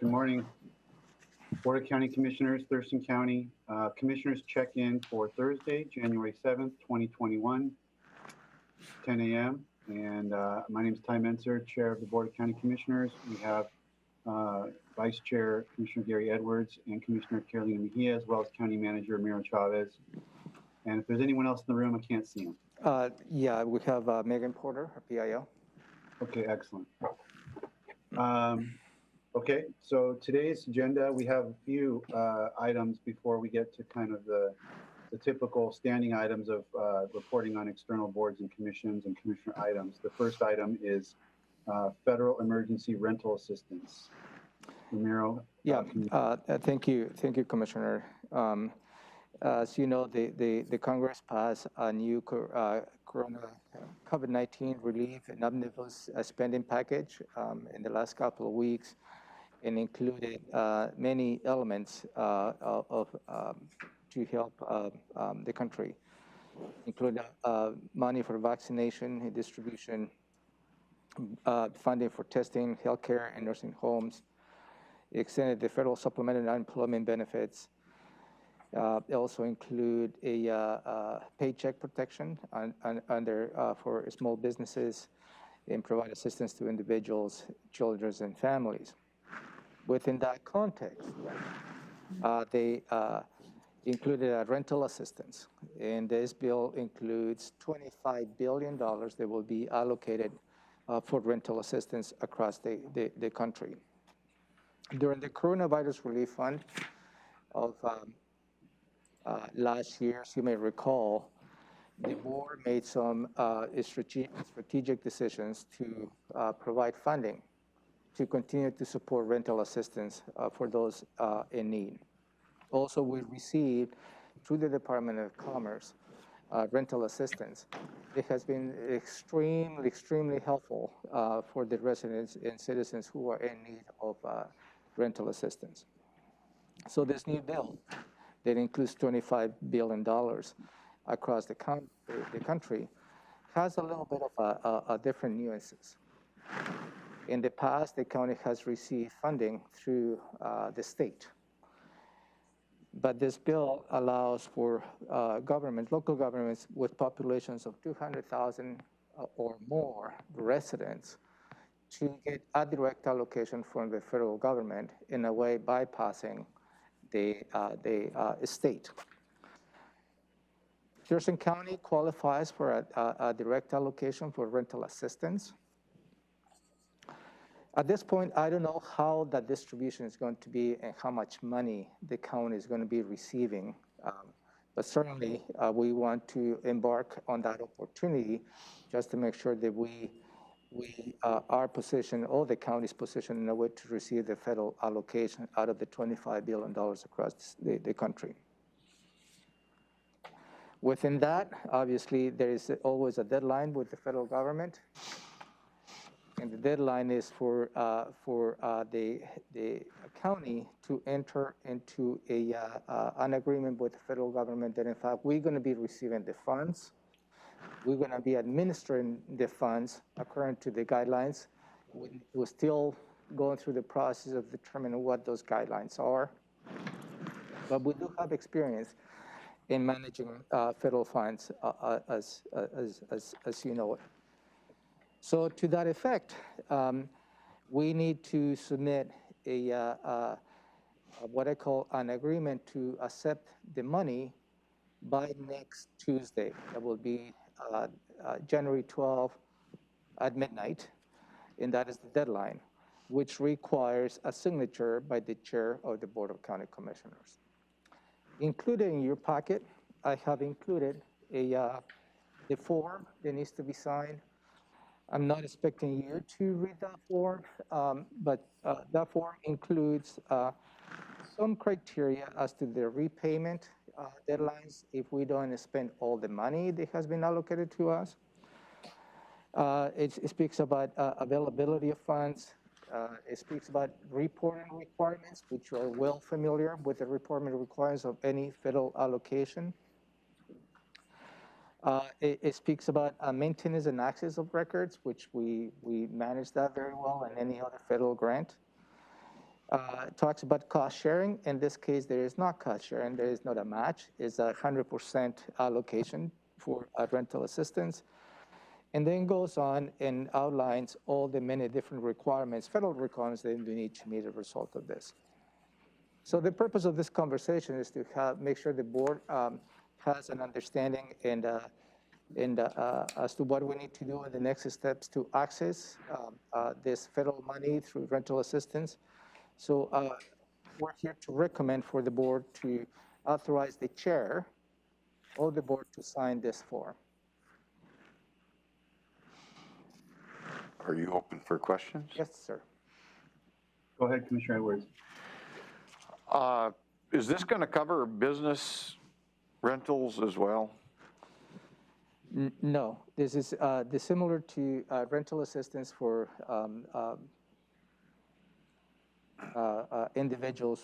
Good morning, Board of County Commissioners, Thurston County. Commissioners check-in for Thursday, January 7th, 2021, 10 a.m. And my name is Ty Menser, Chair of the Board of County Commissioners. We have Vice Chair Commissioner Gary Edwards and Commissioner Carolina Mejia, as well as County Manager Miro Chavez. And if there's anyone else in the room, I can't see them. Yeah, we have Megan Porter, our PIO. Okay, excellent. Okay, so today's agenda, we have a few items before we get to kind of the typical standing items of reporting on external boards and commissions and commissioner items. The first item is federal emergency rental assistance. Ramiro? Yeah, thank you, Commissioner. As you know, the Congress passed a new COVID-19 relief and omnibus spending package in the last couple of weeks, and included many elements to help the country, including money for vaccination and distribution, funding for testing, healthcare, and nursing homes. It extended the federal supplemental unemployment benefits. They also include a paycheck protection for small businesses and provide assistance to individuals, children, and families. Within that context, they included a rental assistance, and this bill includes $25 billion that will be allocated for rental assistance across the country. During the Coronavirus Relief Fund of last year, as you may recall, the board made some strategic decisions to provide funding to continue to support rental assistance for those in need. Also, we received, through the Department of Commerce, rental assistance. It has been extremely helpful for the residents and citizens who are in need of rental assistance. So this new bill that includes $25 billion across the country has a little bit of a different nuances. In the past, the county has received funding through the state. But this bill allows for local governments with populations of 200,000 or more residents to get a direct allocation from the federal government, in a way bypassing the state. Thurston County qualifies for a direct allocation for rental assistance. At this point, I don't know how that distribution is going to be and how much money the county is going to be receiving, but certainly we want to embark on that opportunity just to make sure that we are positioned, or the county's positioned in a way to receive the federal allocation out of the $25 billion across the country. Within that, obviously, there is always a deadline with the federal government. And the deadline is for the county to enter into an agreement with the federal government that, in fact, we're going to be receiving the funds. We're going to be administering the funds according to the guidelines. We're still going through the process of determining what those guidelines are. But we do have experience in managing federal funds, as you know it. So to that effect, we need to submit what I call an agreement to accept the money by next Tuesday. That will be January 12th at midnight, and that is the deadline, which requires a signature by the chair of the Board of County Commissioners. Included in your packet, I have included the form that needs to be signed. I'm not expecting you to read that form, but that form includes some criteria as to the repayment deadlines if we don't spend all the money that has been allocated to us. It speaks about availability of funds. It speaks about reporting requirements, which are well familiar with the reporting requirements of any federal allocation. It speaks about maintenance and access of records, which we manage that very well in any other federal grant. talks about cost sharing. In this case, there is not cost sharing. There is not a match. It's 100% allocation for rental assistance. And then goes on and outlines all the many different requirements, federal requirements that you need to meet as a result of this. So the purpose of this conversation is to make sure the board has an understanding and as to what we need to do in the next steps to access this federal money through rental assistance. So we're here to recommend for the board to authorize the chair of the board to sign this form. Are you open for questions? Yes, sir. Go ahead, Commissioner Edwards. Is this going to cover business rentals as well? No, this is similar to rental assistance for individuals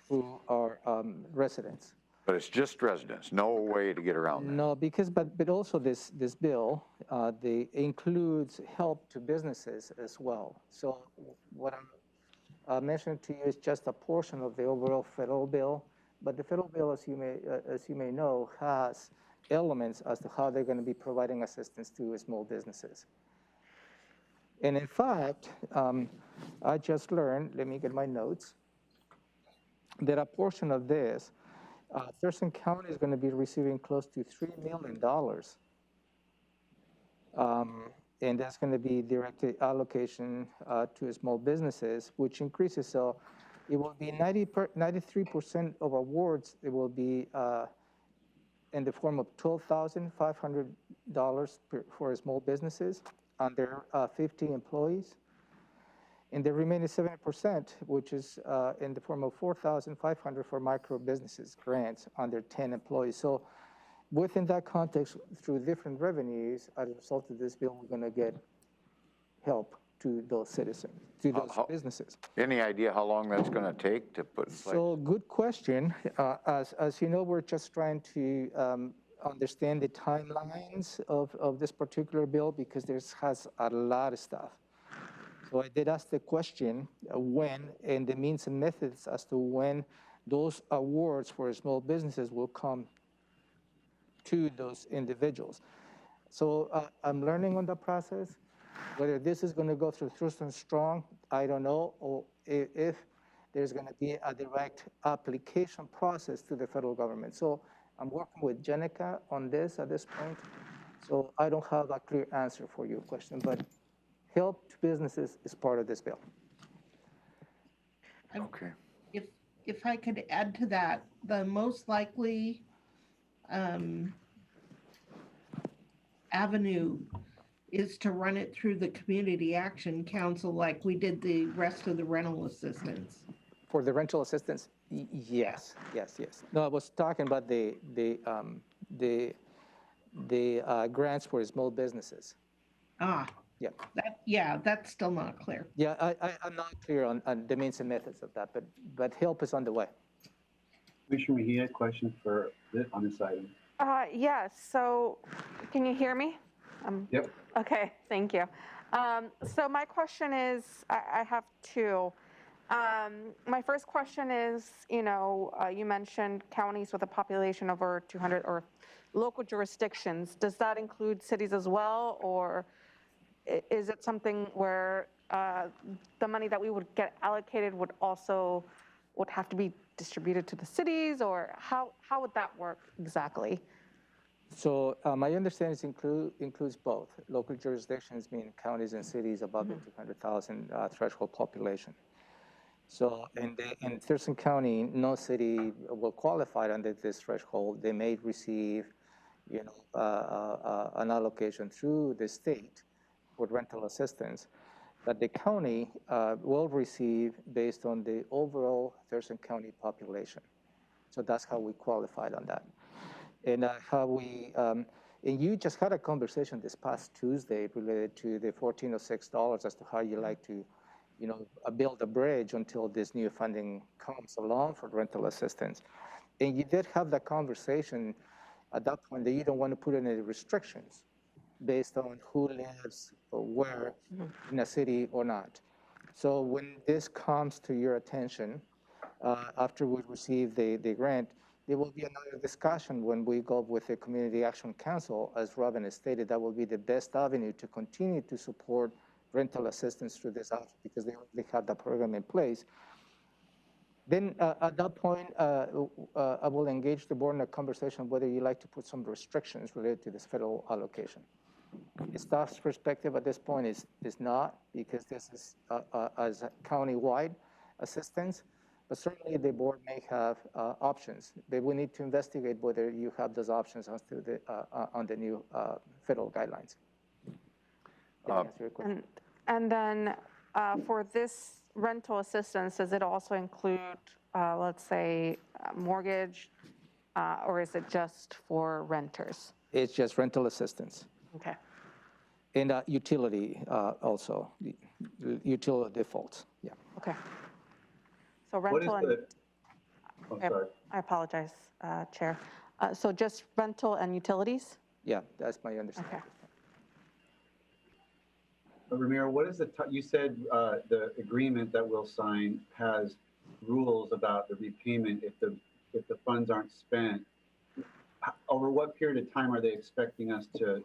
who are residents. But it's just residents, no way to get around that. No, because, but also this bill, includes help to businesses as well. So what I'm mentioning to you is just a portion of the overall federal bill, but the federal bill, as you may know, has elements as to how they're going to be providing assistance to small businesses. And in fact, I just learned, let me get my notes, that a portion of this, Thurston County is going to be receiving close to $3 million. And that's going to be direct allocation to small businesses, which increases. So it will be 93% of awards. It will be in the form of $12,500 for small businesses under 50 employees. And the remaining 70%, which is in the form of $4,500 for micro businesses grants under 10 employees. So within that context, through different revenues, as a result of this bill, we're going to get help to those citizens, to those businesses. Any idea how long that's going to take to put in place? So good question. As you know, we're just trying to understand the timelines of this particular bill because has a lot of stuff. So I did ask the question when, and the means and methods as to when those awards for small businesses will come to those individuals. So I'm learning on the process. Whether this is going to go through Thurston Strong, I don't know, or if there's going to be a direct application process to the federal government. So I'm working with Jenica on this at this point. So I don't have a clear answer for your question, but help to businesses is part of this bill. Okay. If I could add to that, the most likely avenue is to run it through the Community Action Council like we did the rest of the rental assistance. For the rental assistance, yes. No, I was talking about the grants for small businesses. Yeah. That's still not clear. Yeah, I'm not clear on the means and methods of that, but help is on the way. Commissioner Mejia, question on this item. Yes, so can you hear me? Yep. Okay, thank you. So my question is, I have two. My first question is, you mentioned counties with a population over 200 or local jurisdictions. Does that include cities as well, or is it something where the money that we would get allocated would have to be distributed to the cities, or how would that work exactly? So my understanding includes both. Local jurisdictions mean counties and cities above the 200,000 threshold population. So in Thurston County, no city will qualify under this threshold. They may receive, an allocation through the state for rental assistance, that the county will receive based on the overall Thurston County population. So that's how we qualified on that. And and you just had a conversation this past Tuesday related to the $1406 as to how you like to, build a bridge until this new funding comes along for rental assistance. And you did have that conversation at that point that you don't want to put any restrictions based on who lives or where in a city or not. So when this comes to your attention, after we receive the grant, there will be another discussion when we go with the Community Action Council. As Robin has stated, that will be the best avenue to continue to support rental assistance through this office because they already have the program in place. Then at that point, I will engage the board in a conversation whether you like to put some restrictions related to this federal allocation. Staff's perspective at this point is not, because this is as county-wide assistance, but certainly the board may have options. They will need to investigate whether you have those options on the new federal guidelines. Did I answer your question? And then for this rental assistance, does it also include, let's say, mortgage, or is it just for renters? It's just rental assistance. Okay. And utility also, utility defaults, yeah. Okay. So What is rental and, the, oh, sorry. I apologize, Chair. So just rental and utilities? Yeah, that's my understanding. Okay. Ramiro, what is you said the agreement that we'll sign has rules about the repayment if the funds aren't spent. Over what period of time are they expecting us to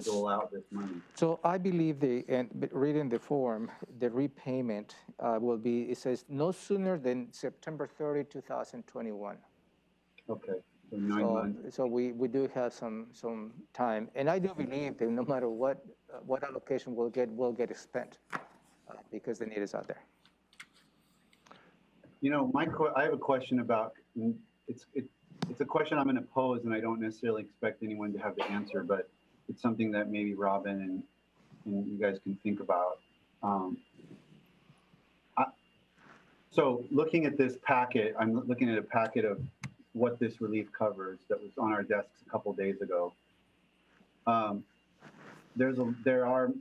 dole out this money? So I believe and reading the form, the repayment will be, it says no sooner than September 30, 2021. Okay, so 9 months. So we do have some time, and I do believe that no matter what allocation will get spent because the need is out there. You know, I have a question about it's a question I'm going to pose, and I don't necessarily expect anyone to have the answer, but it's something that maybe Robin and you guys can think about. So looking at this packet, I'm looking at a packet of what this relief covers that was on our desks a couple days ago. There are,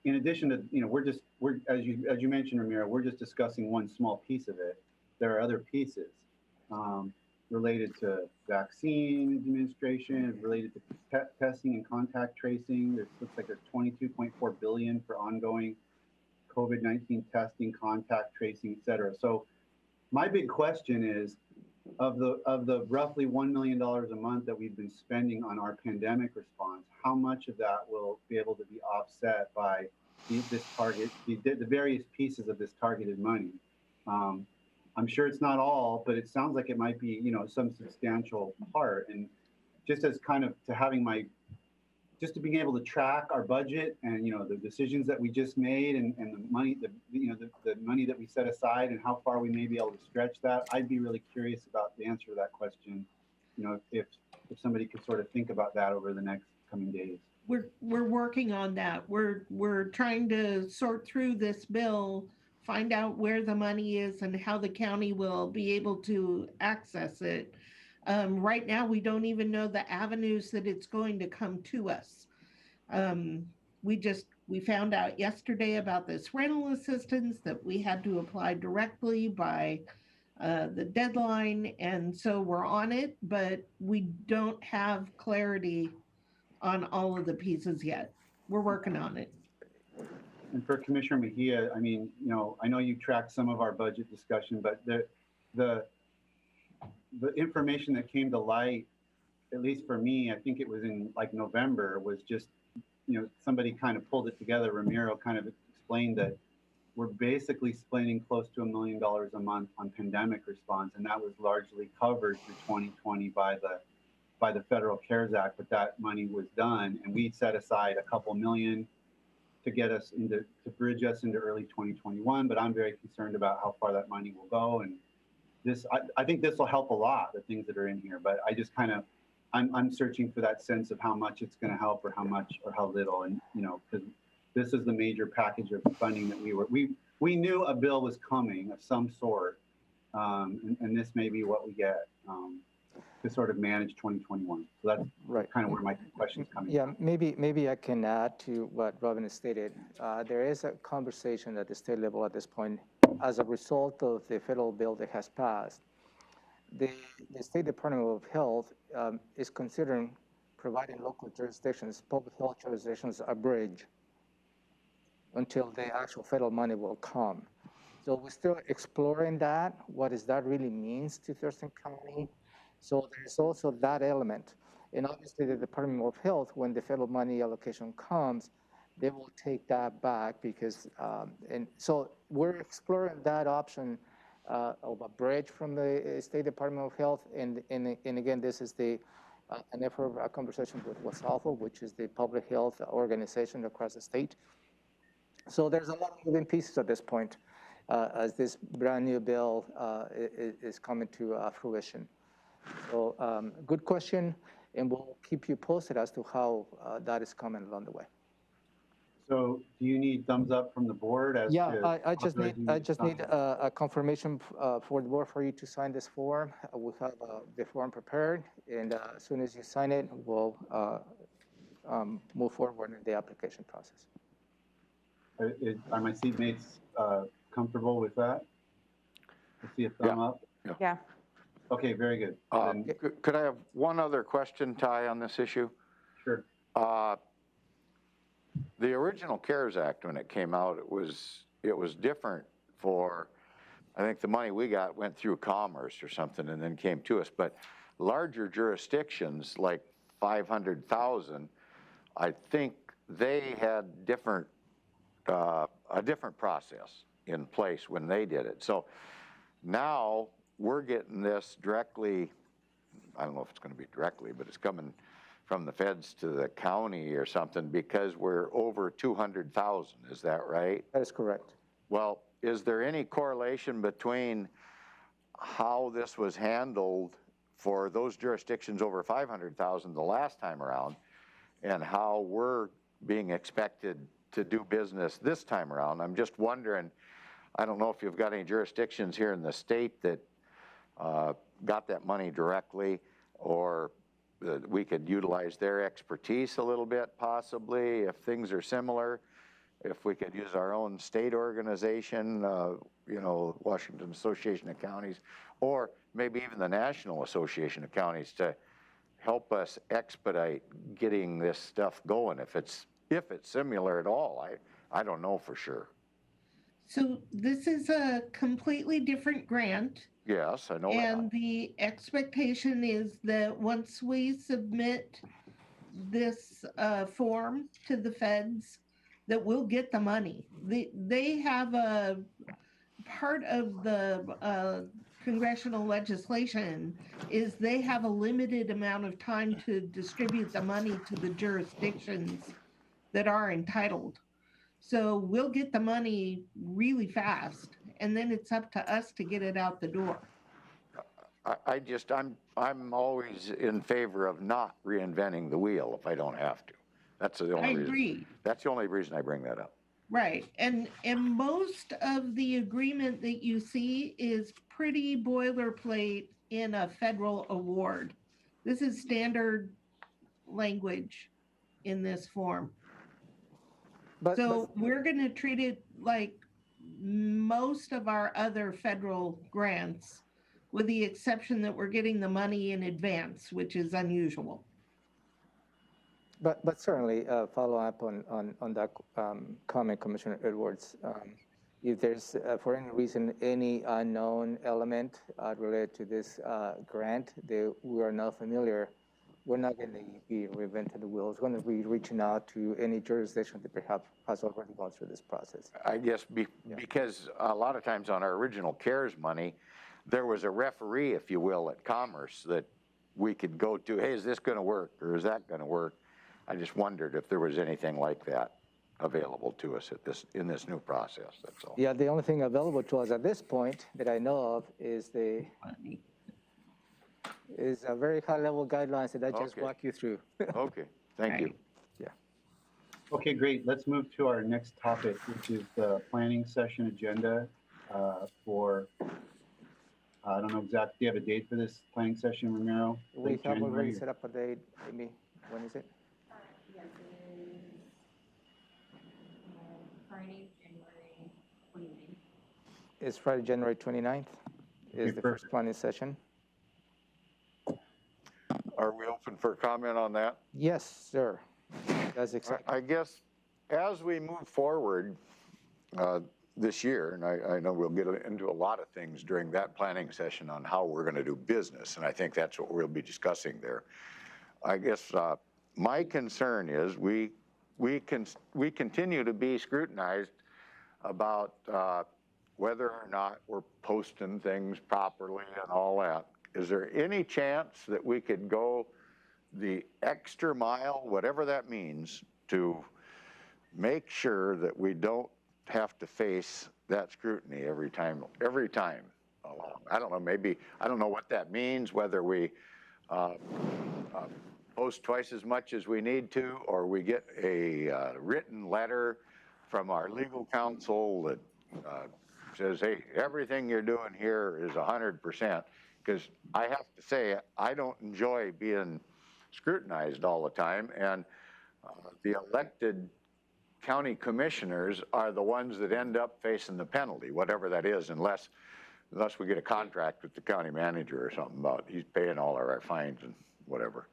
in addition to, you know, we're as you mentioned, Ramiro, we're just discussing one small piece of it. There are other pieces related to vaccine administration, related to testing and contact tracing. Looks like there's $22.4 billion for ongoing COVID-19 testing, contact tracing, et cetera. So my big question is, of the roughly $1 million a month that we've been spending on our pandemic response, how much of that will be able to be offset by this target, the various pieces of this targeted money? I'm sure it's not all, but it sounds like it might be, you know, some substantial part. And just as kind of just to being able to track our budget and, you know, the decisions that we just made and the money, the money that we set aside and how far we may be able to stretch that, I'd be really curious about the answer to that question. You know, if somebody could sort of think about that over the next coming days. We're working on that. We're trying to sort through this bill, find out where the money is and how the county will be able to access it. Right now, we don't even know the avenues that it's going to come to us. We found out yesterday about this rental assistance that we had to apply directly by the deadline. And so we're on it, but we don't have clarity on all of the pieces yet. We're working on it. And for Commissioner Mejia, I mean, you know, I know you tracked some of our budget discussion, but the information that came to light, at least for me, I think it was in like November, was just, you know, somebody kind of pulled it together. Ramiro kind of explained that we're basically spending close to $1 million a month on pandemic response, and that was largely covered through 2020 by the Federal CARES Act, but that money was done, and we set aside a couple million to get us to bridge us into early 2021. But I'm very concerned about how far that money will go, and I think this will help a lot, the things that are in here, but I just kind of, I'm searching for that sense of how much it's going to help or how much or how little. And, you know, because this is the major package of funding that we knew a bill was coming of some sort. And this may be what we get to sort of manage 2021. So that's right. Kind of where my question's coming Yeah, from. maybe I can add to what Robin has stated. There is a conversation at the state level at this point as a result of the federal bill that has passed. The State Department of Health is considering providing local jurisdictions, public health jurisdictions, a bridge until the actual federal money will come. So we're still exploring that, what does that really means to Thurston County? So there's also that element. And obviously the Department of Health, when the federal money allocation comes, they will take that back because, and so we're exploring that option of a bridge from the State Department of Health. And again, this is an effort, a conversation with WASAFO, which is the public health organization across the state. So there's a lot of moving pieces at this point as this brand new bill is coming to fruition. So good question, and we'll keep you posted as to how that is coming along the way. So do you need thumbs up from the board as Yeah, to? I just need a confirmation for the board for you to sign this form. We have the form prepared, and as soon as you sign it, we'll move forward in the application process. Are my seatmates comfortable with that? I see a thumb up. Yeah. Okay, very good. Could I have one other question, Ty, on this issue? Sure. The original CARES Act, when it came out, it was different for, I think the money we got went through Commerce or something and then came to us. But larger jurisdictions like 500,000, I think they had a different process in place when they did it. So now we're getting this directly, I don't know if it's going to be directly, but it's coming from the feds to the county or something because we're over 200,000, is that right? That is correct. Well, is there any correlation between how this was handled for those jurisdictions over 500,000 the last time around and how we're being expected to do business this time around? I'm just wondering, I don't know if you've got any jurisdictions here in the state that got that money directly, or we could utilize their expertise a little bit possibly if things are similar. If we could use our own state organization, you know, Washington Association of Counties, or maybe even the National Association of Counties to help us expedite getting this stuff going. If it's similar at all, I don't know for sure. So this is a completely different grant. Yes, I know And that. the expectation is that once we submit this form to the feds, that we'll get the money. They have a part of the congressional legislation is they have a limited amount of time to distribute the money to the jurisdictions that are entitled. So we'll get the money really fast, and then it's up to us to get it out the door. I'm always in favor of not reinventing the wheel if I don't have to. That's the only I reason. agree. That's the only reason I bring that up. Right. And most of the agreement that you see is pretty boilerplate in a federal award. This is standard language in this form. But We're going to treat it like most of our other federal grants, with the exception that we're getting the money in advance, which is unusual. But certainly follow up on that comment, Commissioner Edwards. If there's, for any reason, any unknown element related to this grant that we are not familiar, we're not going to be reinventing the wheel. It's going to be reaching out to any jurisdiction that perhaps has already gone through this process. I guess because a lot of times on our original CARES money, there was a referee, if you will, at Commerce that we could go to, hey, is this going to work or is that going to work? I just wondered if there was anything like that available to us in this new process, that's all. Yeah, the only thing available to us at this point that I know of is a very high-level guidelines that I just walked you through. Okay, thank you. Yeah. Okay, great. Let's move to our next topic, which is the planning session agenda for, I don't know exactly, do you have a date for this planning session, Ramiro? We Late have already January? set up a date, Amy. When is it? Yes, it is Friday, January 29th. It's Friday, January 29th is the first perfect. planning session. Are we open for comment on that? Yes, sir. That's exactly. I guess as we move forward this year, and I know we'll get into a lot of things during that planning session on how we're going to do business, and I think that's what we'll be discussing there. I guess my concern is we continue to be scrutinized about whether or not we're posting things properly and all that. Is there any chance that we could go the extra mile, whatever that means, to make sure that we don't have to face that scrutiny every time along? I don't know, maybe, I don't know what that means, whether we post twice as much as we need to, or we get a written letter from our legal counsel that says, hey, everything you're doing here is 100%. Because I have to say, I don't enjoy being scrutinized all the time, and the elected county commissioners are the ones that end up facing the penalty, whatever that is, unless we get a contract with the county manager or something about he's paying all our fines and whatever.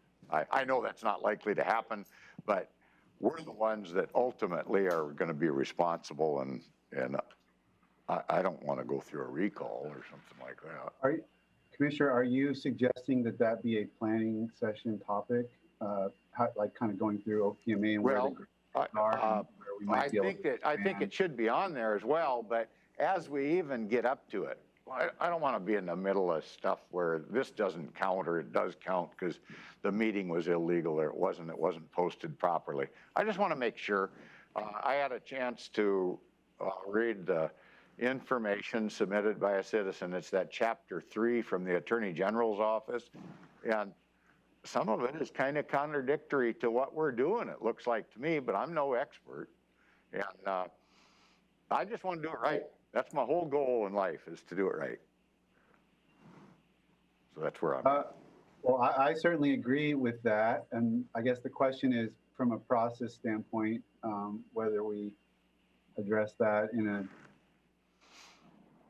I know that's not likely to happen, but we're the ones that ultimately are going to be responsible, and I don't want to go through a recall or something like that. Commissioner, are you suggesting that that be a planning session topic, like kind of going through OPMA and where the groups are, and where we might be able to I think it should be on there as well, but as we even get up to it, I don't want to be in the middle of stuff where this doesn't count or it does count because the meeting was illegal or it wasn't posted properly. I just want to make sure. I had a chance to read the information submitted by a citizen. It's that chapter 3 from the Attorney General's office, and some of it is kind of contradictory to what we're doing, it looks like to me, but I'm no expert, and I just want to do it right. That's my whole goal in life, is to do it right. So that's where I'm at. Well, I certainly agree with that, and I guess the question is, from a process standpoint, whether we address that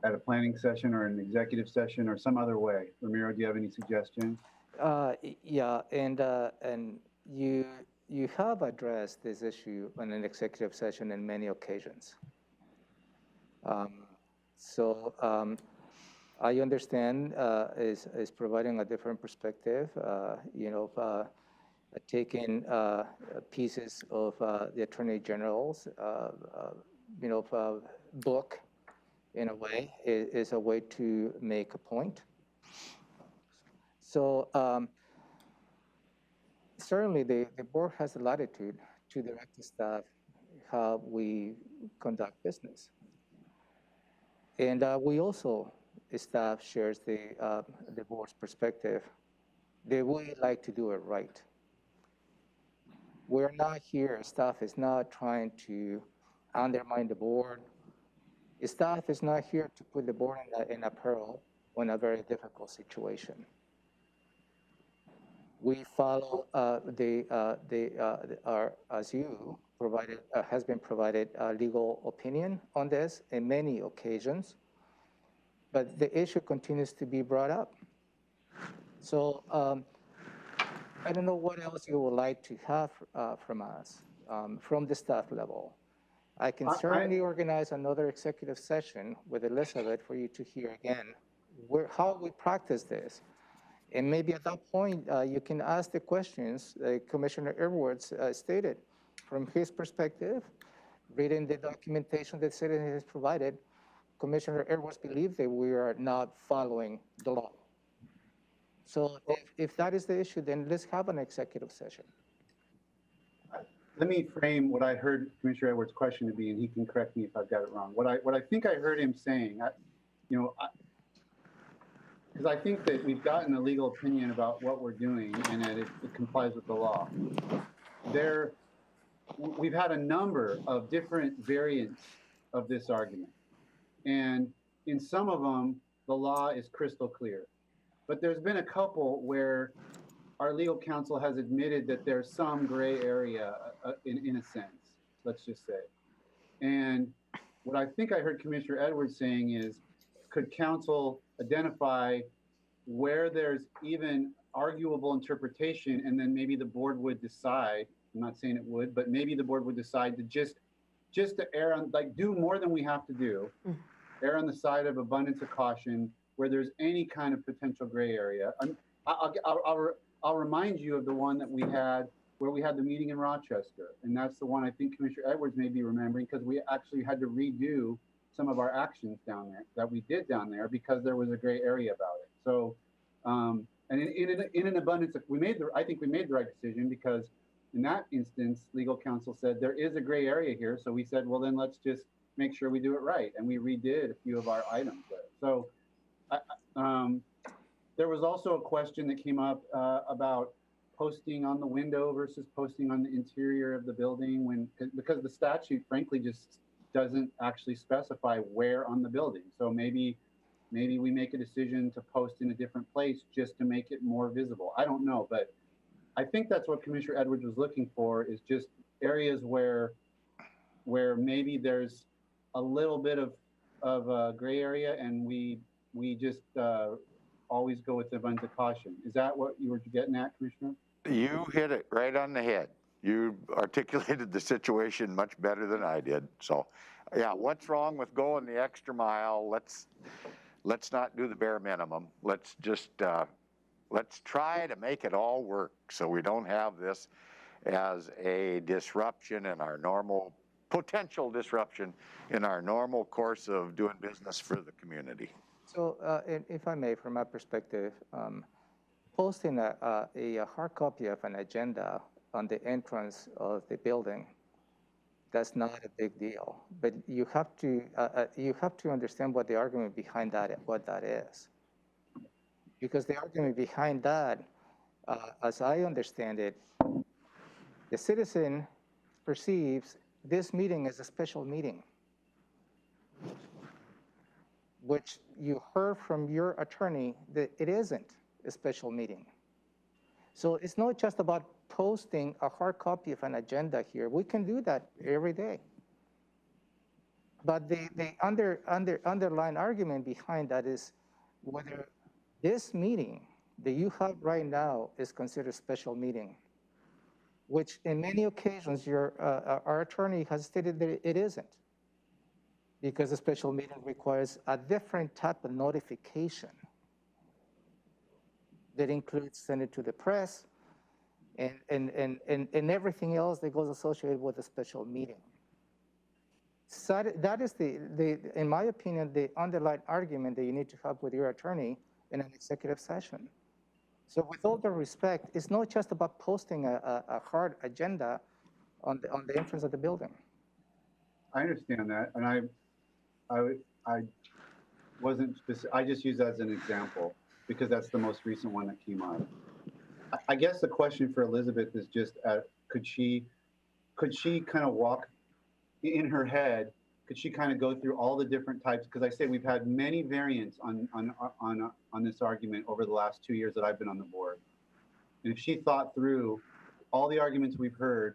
at a planning session or an executive session or some other way. Ramiro, do you have any suggestions? Yeah, and you have addressed this issue on an executive session in many occasions. I understand is providing a different perspective, taking pieces of the Attorney General's, book in a way is a way to make a point. So certainly the board has the latitude to direct the staff how we conduct business. And we also, the staff shares the board's perspective that we like to do it right. We're not here, staff is not trying to undermine the board. The staff is not here to put the board in a peril in a very difficult situation. We follow as you provided, has been provided legal opinion on this in many occasions, but the issue continues to be brought up. So I don't know what else you would like to have from us, from the staff level. I can certainly organize another executive session with Elizabeth for you to hear again how we practice this. And maybe at that point, you can ask the questions Commissioner Edwards stated. From his perspective, reading the documentation that citizen has provided, Commissioner Edwards believes that we are not following the law. So if that is the issue, then let's have an executive session. Let me frame what I heard Commissioner Edwards' question to be, and he can correct me if I've got it wrong. What I think I heard him saying, because I think that we've gotten a legal opinion about what we're doing and that it complies with the law. We've had a number of different variants of this argument. And in some of them, the law is crystal clear. But there's been a couple where our legal counsel has admitted that there's some gray area in a sense, let's just say. And what I think I heard Commissioner Edwards saying is, could counsel identify where there's even arguable interpretation, and then maybe the board would decide I'm not saying it would, but maybe the board would decide to just to err on, like, do more than we have to do, err on the side of abundance of caution where there's any kind of potential gray area. I'll remind you of the one that we had where we had the meeting in Rochester. And that's the one I think Commissioner Edwards may be remembering, because we actually had to redo some of our actions down there that we did down there because there was a gray area about it. So, and in an abundance of, I think we made the right decision, because in that instance, legal counsel said there is a gray area here. So we said, well, then let's just make sure we do it right. And we redid a few of our items there. So there was also a question that came up about posting on the window versus posting on the interior of the building, because the statute frankly just doesn't actually specify where on the building. So maybe we make a decision to post in a different place just to make it more visible. I don't know, but I think that's what Commissioner Edwards was looking for, is just areas where maybe there's a little bit of a gray area, and we just always go with the abundance of caution. Is that what you were getting at, Commissioner? You hit it right on the head. You articulated the situation much better than I did. So, yeah, what's wrong with going the extra mile? Let's not do the bare minimum. Let's just, let's try to make it all work so we don't have this as a disruption in our normal, potential disruption in our normal course of doing business for the community. So if I may, from my perspective, posting a hard copy of an agenda on the entrance of the building, that's not a big deal. But you have to understand what the argument behind what that is. Because the argument behind that, as I understand it, the citizen perceives this meeting as a special meeting, which you heard from your attorney that it isn't a special meeting. So it's not just about posting a hard copy of an agenda here. We can do that every day. But the underlying argument behind that is whether this meeting that you have right now is considered a special meeting, which in many occasions our attorney has stated that it isn't, because a special meeting requires a different type of notification that includes sending to the press and everything else that goes associated with a special meeting. So that is in my opinion, the underlying argument that you need to have with your attorney in an executive session. So with all due respect, it's not just about posting a hard agenda on the entrance of the building. I understand that, and I wasn't specific. I just use that as an example because that's the most recent one that came up. I guess the question for Elizabeth is just, could she kind of walk in her head? Could she kind of go through all the different types? Because I say we've had many variants on this argument over the last 2 years that I've been on the board. And if she thought through all the arguments we've heard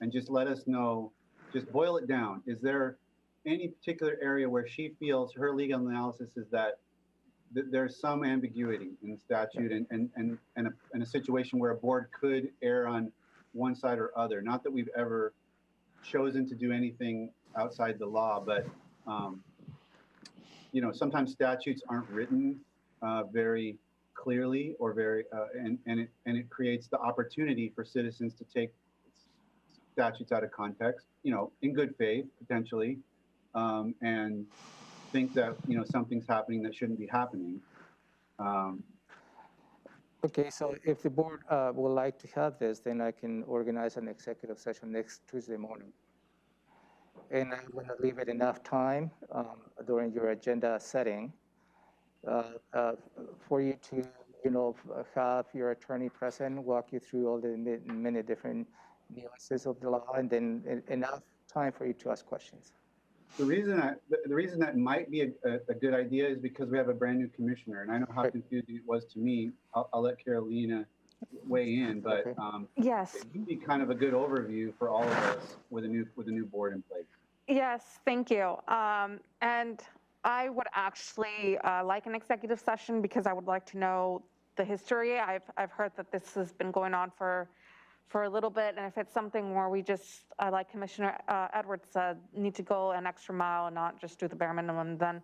and just let us know, just boil it down. Is there any particular area where she feels her legal analysis is that there's some ambiguity in the statute and a situation where a board could err on one side or other? Not that we've ever chosen to do anything outside the law, but you know, sometimes statutes aren't written very clearly or very and it creates the opportunity for citizens to take statutes out of context, you know, in good faith potentially, and think that, you know, something's happening that shouldn't be happening. Okay, so if the board would like to have this, then I can organize an executive session next Tuesday morning. And I'm going to leave it enough time during your agenda setting for you to, you know, have your attorney present, walk you through all the many different nuances of the law, and then enough time for you to ask questions. The reason that might be a good idea is because we have a brand new commissioner, and I know how confusing it was to me. I'll let Carolina weigh in, but yes, it would be kind of a good overview for all of us with a new board in place. Yes, thank you. And I would actually like an executive session because I would like to know the history. I've heard that this has been going on for for a little bit, and if it's something where we just, like Commissioner Edwards said, need to go an extra mile and not just do the bare minimum, then,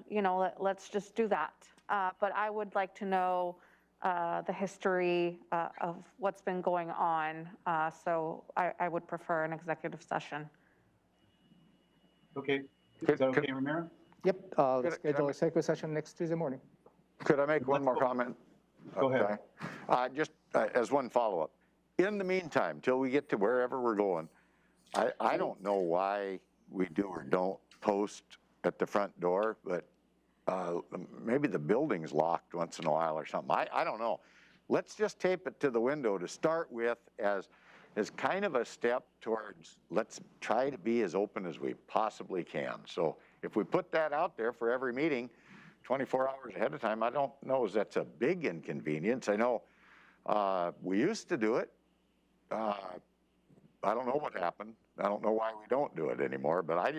you know, let's just do that. But I would like to know the history of what's been going on, so I would prefer an executive session. Okay, is that okay, Romero? Yep, Could I- let's schedule a executive session next Tuesday morning. Could I make one more Let's go. comment? Go ahead. Okay. Just as one follow-up. In the meantime, till we get to wherever we're going, I don't know why we do or don't post at the front door, but maybe the building's locked once in a while or something. I don't know. Let's just tape it to the window to start with as kind of a step towards, let's try to be as open as we possibly can. So if we put that out there for every meeting 24 hours ahead of time, I don't know if that's a big inconvenience. I know we used to do it. I don't know what happened. I don't know why we don't do it anymore, but I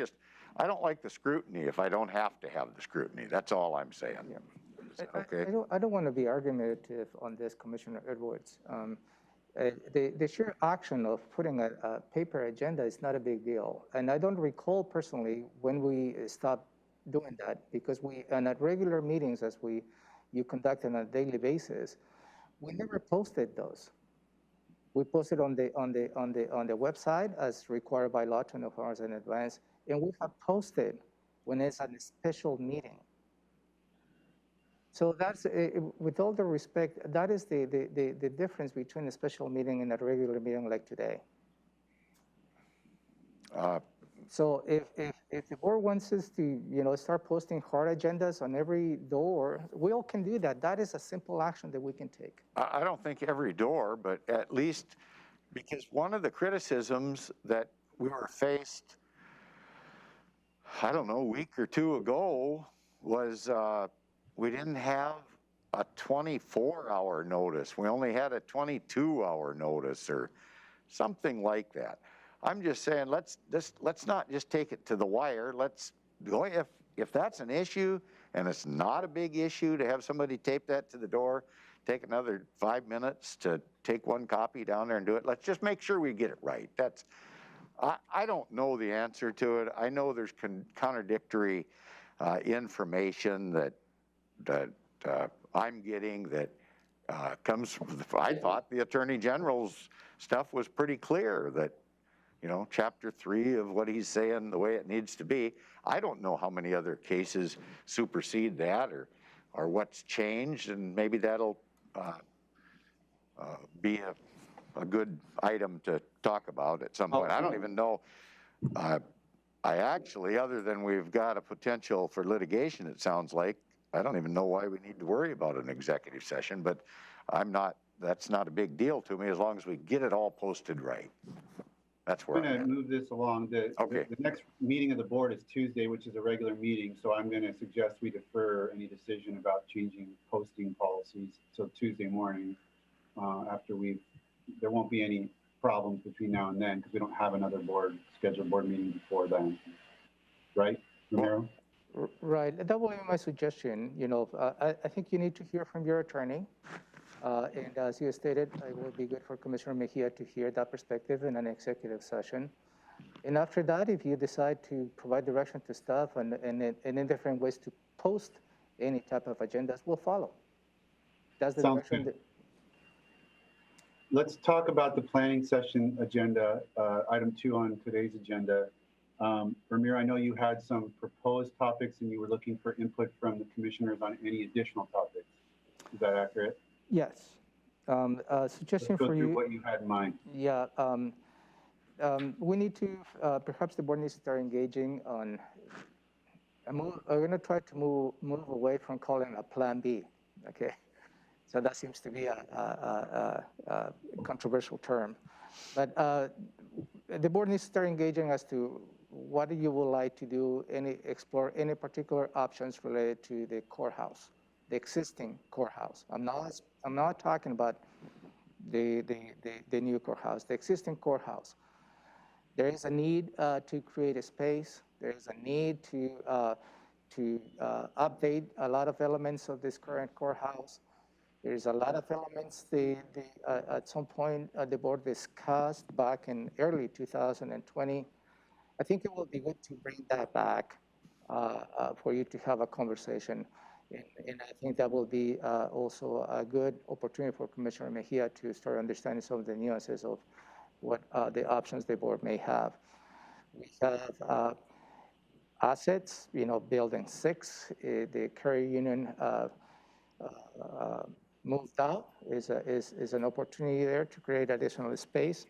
don't like the scrutiny if I don't have to have the scrutiny. That's all I'm saying. Yeah. Is that okay? I don't want to be argumentative on this, Commissioner Edwards. The sheer action of putting a paper agenda is not a big deal. And I don't recall personally when we stopped doing that, because and at regular meetings as you conduct on a daily basis, we never posted those. We posted on the website as required by law 24 hours in advance, and we have posted when it's a special meeting. So that's, with all the respect, that is the difference between a special meeting and a regular meeting like today. So if the board wants us to, start posting hard agendas on every door, we all can do that. That is a simple action that we can take. I don't think every door, but at least, because one of the criticisms that we were faced, I don't know, a week or two ago was we didn't have a 24-hour notice. We only had a 22-hour notice or something like that. I'm just saying, let's not just take it to the wire. Let's go, if that's an issue and it's not a big issue to have somebody tape that to the door, take another 5 minutes to take one copy down there and do it. Let's just make sure we get it right. I don't know the answer to it. I know there's contradictory information that I'm getting that comes from, I thought the Attorney General's stuff was pretty clear that, Chapter 3 of what he's saying, the way it needs to be. I don't know how many other cases supersede that or what's changed, and maybe that'll be a good item to talk about at some point. I don't even know. I actually, other than we've got a potential for litigation, it sounds like, I don't even know why we need to worry about an executive session, but that's not a big deal to me as long as we get it all posted right. That's where I'm going to move this along. The next meeting of the board is Tuesday, which is a regular meeting. So I'm going to suggest we defer any decision about changing posting policies till Tuesday morning after there won't be any problems between now and then because we don't have another scheduled board meeting before then. Right, Romero? Right, that will be my suggestion. I think you need to hear from your attorney. And as you stated, it would be good for Commissioner Mejia to hear that perspective in an executive session. And after that, if you decide to provide direction to staff and in different ways to post any type of agendas, we'll follow. That's the Sounds direction. good. Let's talk about the planning session agenda, item 2 on today's agenda. Ramiro, I know you had some proposed topics and you were looking for input from the commissioners on any additional topics. Is that accurate? Yes. Suggestion Let's go for through you. what you had in mind. Yeah. We need to, perhaps the board needs to start engaging on, I'm going to try to move away from calling a plan B, okay? So that seems to be a controversial term. But the board needs to start engaging as to what you would like to do, explore any particular options related to the courthouse, the existing courthouse. I'm not talking about the new courthouse, the existing courthouse. There is a need to create a space. There is a need to update a lot of elements of this current courthouse. There's a lot of elements at some point the board discussed back in early 2020. I think it will be good to bring that back for you to have a conversation. And I think that will be also a good opportunity for Commissioner Mejia to start understanding some of the nuances of what the options the board may have. We have assets, Building 6, the Carrier Union moved out is an opportunity there to create additional space.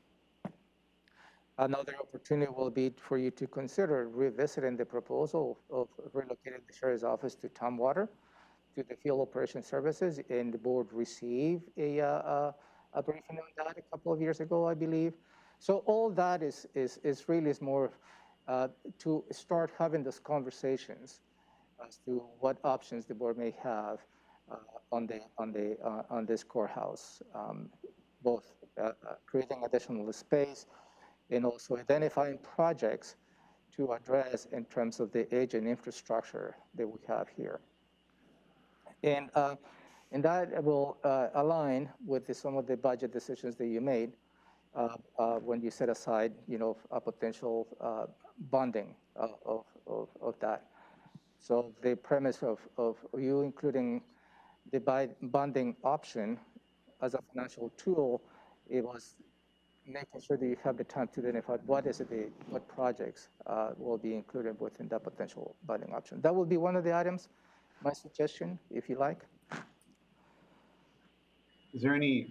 Another opportunity will be for you to consider revisiting the proposal of relocating the sheriff's office to Tumwater, to the field operation services, and the board received a briefing on that a couple of years ago, I believe. So all that is really more to start having those conversations as to what options the board may have on this courthouse, both creating additional space and also identifying projects to address in terms of the aging infrastructure that we have here. And that will align with some of the budget decisions that you made when you set aside, a potential bonding of that. So the premise of you including the bonding option as a financial tool, it was making sure that you have the time to identify what projects will be included within that potential bonding option. That will be one of the items, my suggestion, if you like. Is there any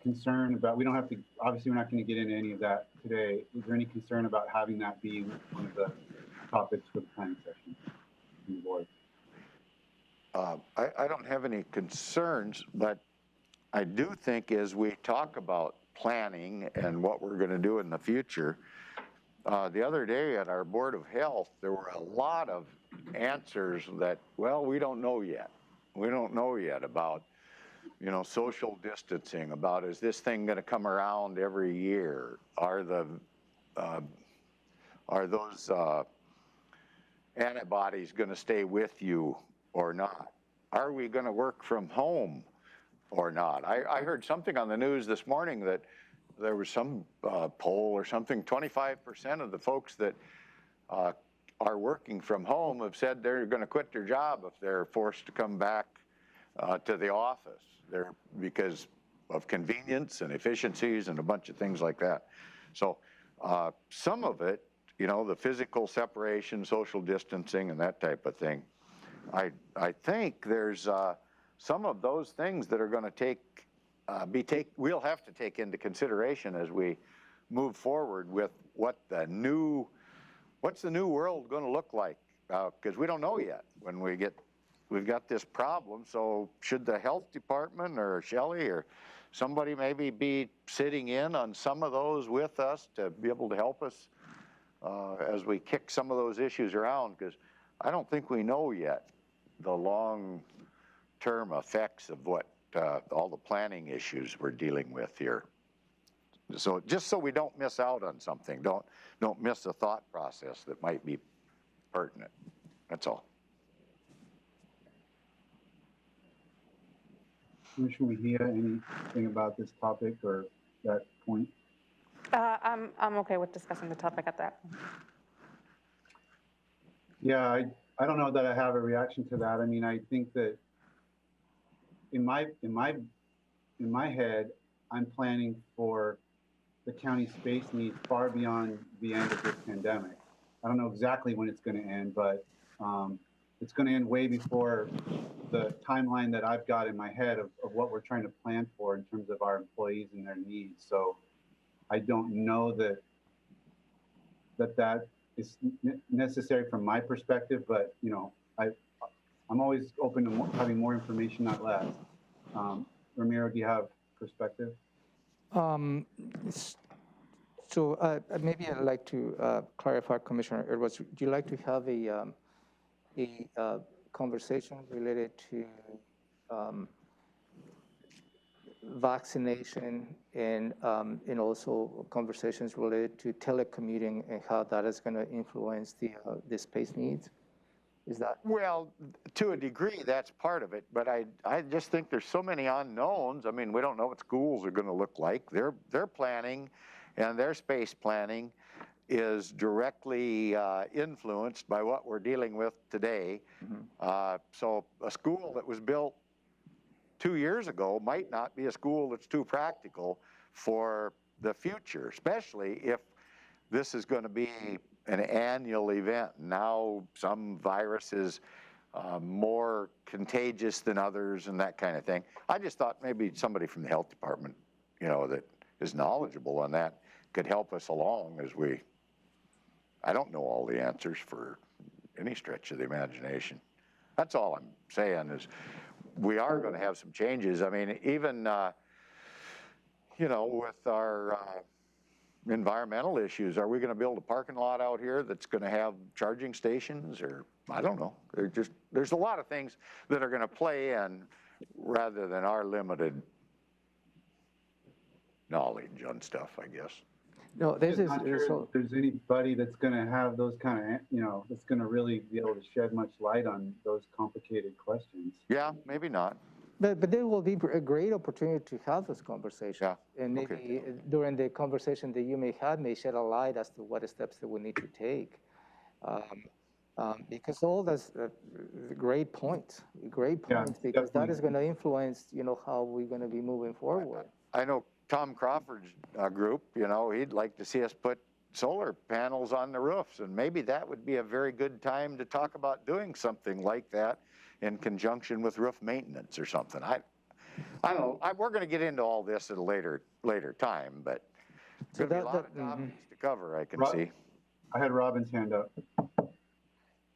concern about, we don't have to, obviously we're not going to get into any of that today. Is there any concern about having that be one of the topics for the planning session in the board? I don't have any concerns, but I do think as we talk about planning and what we're going to do in the future, the other day at our Board of Health, there were a lot of answers that, well, we don't know yet. We don't know yet about, social distancing, about is this thing going to come around every year? Are those antibodies going to stay with you or not? Are we going to work from home or not? I heard something on the news this morning that there was some poll or something, 25% of the folks that are working from home have said they're going to quit their job if they're forced to come back to the office because of convenience and efficiencies and a bunch of things like that. So some of it, the physical separation, social distancing and that type of thing, I think there's some of those things that are going to we'll have to take into consideration as we move forward with what's the new world going to look like? Because we don't know yet when we've got this problem. So should the health department or Shelley or somebody maybe be sitting in on some of those with us to be able to help us as we kick some of those issues around? Because I don't think we know yet the long-term effects of what all the planning issues we're dealing with here. So just so we don't miss out on something, don't miss a thought process that might be pertinent. That's all. Commissioner Mejia, anything about this topic or that point? I'm okay with discussing the topic at that. Yeah, I don't know that I have a reaction to that. I mean, I think that in my head, I'm planning for the county space needs far beyond the end of this pandemic. I don't know exactly when it's going to end, but it's going to end way before the timeline that I've got in my head of what we're trying to plan for in terms of our employees and their needs. So I don't know that is necessary from my perspective, but I'm always open to having more information, not less. Ramiro, do you have perspective? So maybe I'd like to clarify, Commissioner Edwards, would you like to have a conversation related to vaccination and also conversations related to telecommuting and how that is going to influence the space needs? Is that? Well, to a degree, that's part of it, but I just think there's so many unknowns. I mean, we don't know what schools are gonna look like. Their planning and their space planning is directly influenced by what we're dealing with today. So a school that was built 2 years ago might not be a school that's too practical for the future, especially if this is going to be an annual event. Now some virus is more contagious than others and that kind of thing. I just thought maybe somebody from the health department, you know, that is knowledgeable on that could help us along as I don't know all the answers for any stretch of the imagination. That's all I'm saying is we are going to have some changes. I mean, even, you know, with our environmental issues, are we going to build a parking lot out here that's going to have charging stations, or I don't know. There's a lot of things that are going to play in rather than our limited knowledge on stuff, I guess. No, this Just is, not sure if there's anybody that's gonna have those kind of, you know, that's gonna really be able to shed much light on those complicated questions. Yeah, maybe not. but there will be a great opportunity to have those conversations. Yeah, And maybe during the conversation that you may have may shed a light as to what steps that we need to take. Because all that's great points, because that is going to influence, you know, how we're going to be moving forward. I know Tom Crawford's group, you know, he'd like to see us put solar panels on the roofs, and maybe that would be a very good time to talk about doing something like that in conjunction with roof maintenance or something. I don't know. We're going to get into all this at a later time, but there's going to be a lot of topics to cover, I can see. I had Robin's hand up.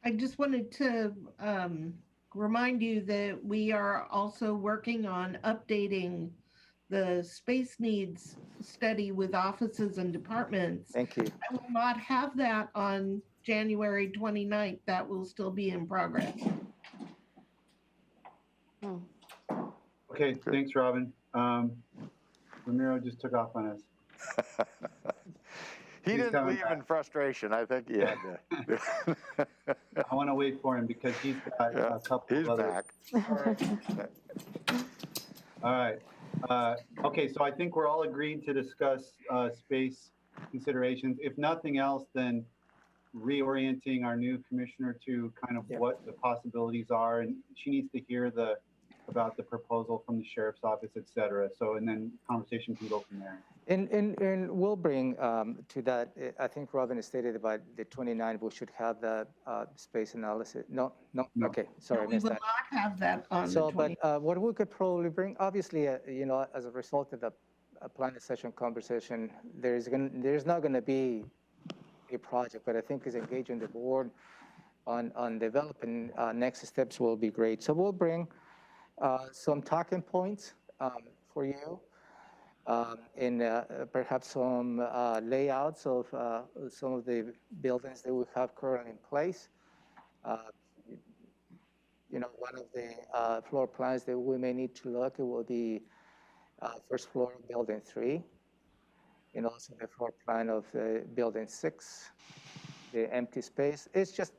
I just wanted to remind you that we are also working on updating the space needs study with offices and departments. Thank you. I will not have that on January 29th. That will still be in progress. Okay, thanks, Robin. Ramiro just took off on us. He He's didn't coming leave back. in frustration. I think he had to. I want to wait for him because he's got a couple He's of other. back. All right. Okay, so I think we're all agreed to discuss space considerations. If nothing else, then reorienting our new commissioner to kind of what the possibilities are, and she needs to hear about the proposal from the sheriff's office, et cetera. So, and then conversation can go from there. And we'll bring to that, I think Robin stated about the 29th, we should have the space analysis. No, okay, sorry, I We missed will that. not have that on So, the 20th. but what we could probably bring, obviously, you know, as a result of the planning session conversation, there's not going to be a project, but I think is engaging the board on developing next steps will be great. So we'll bring some talking points for you, and perhaps some layouts of some of the buildings that we have currently in place. You know, one of the floor plans that we may need to look at will be first floor of building 3, and also the floor plan of building 6, the empty space. It's just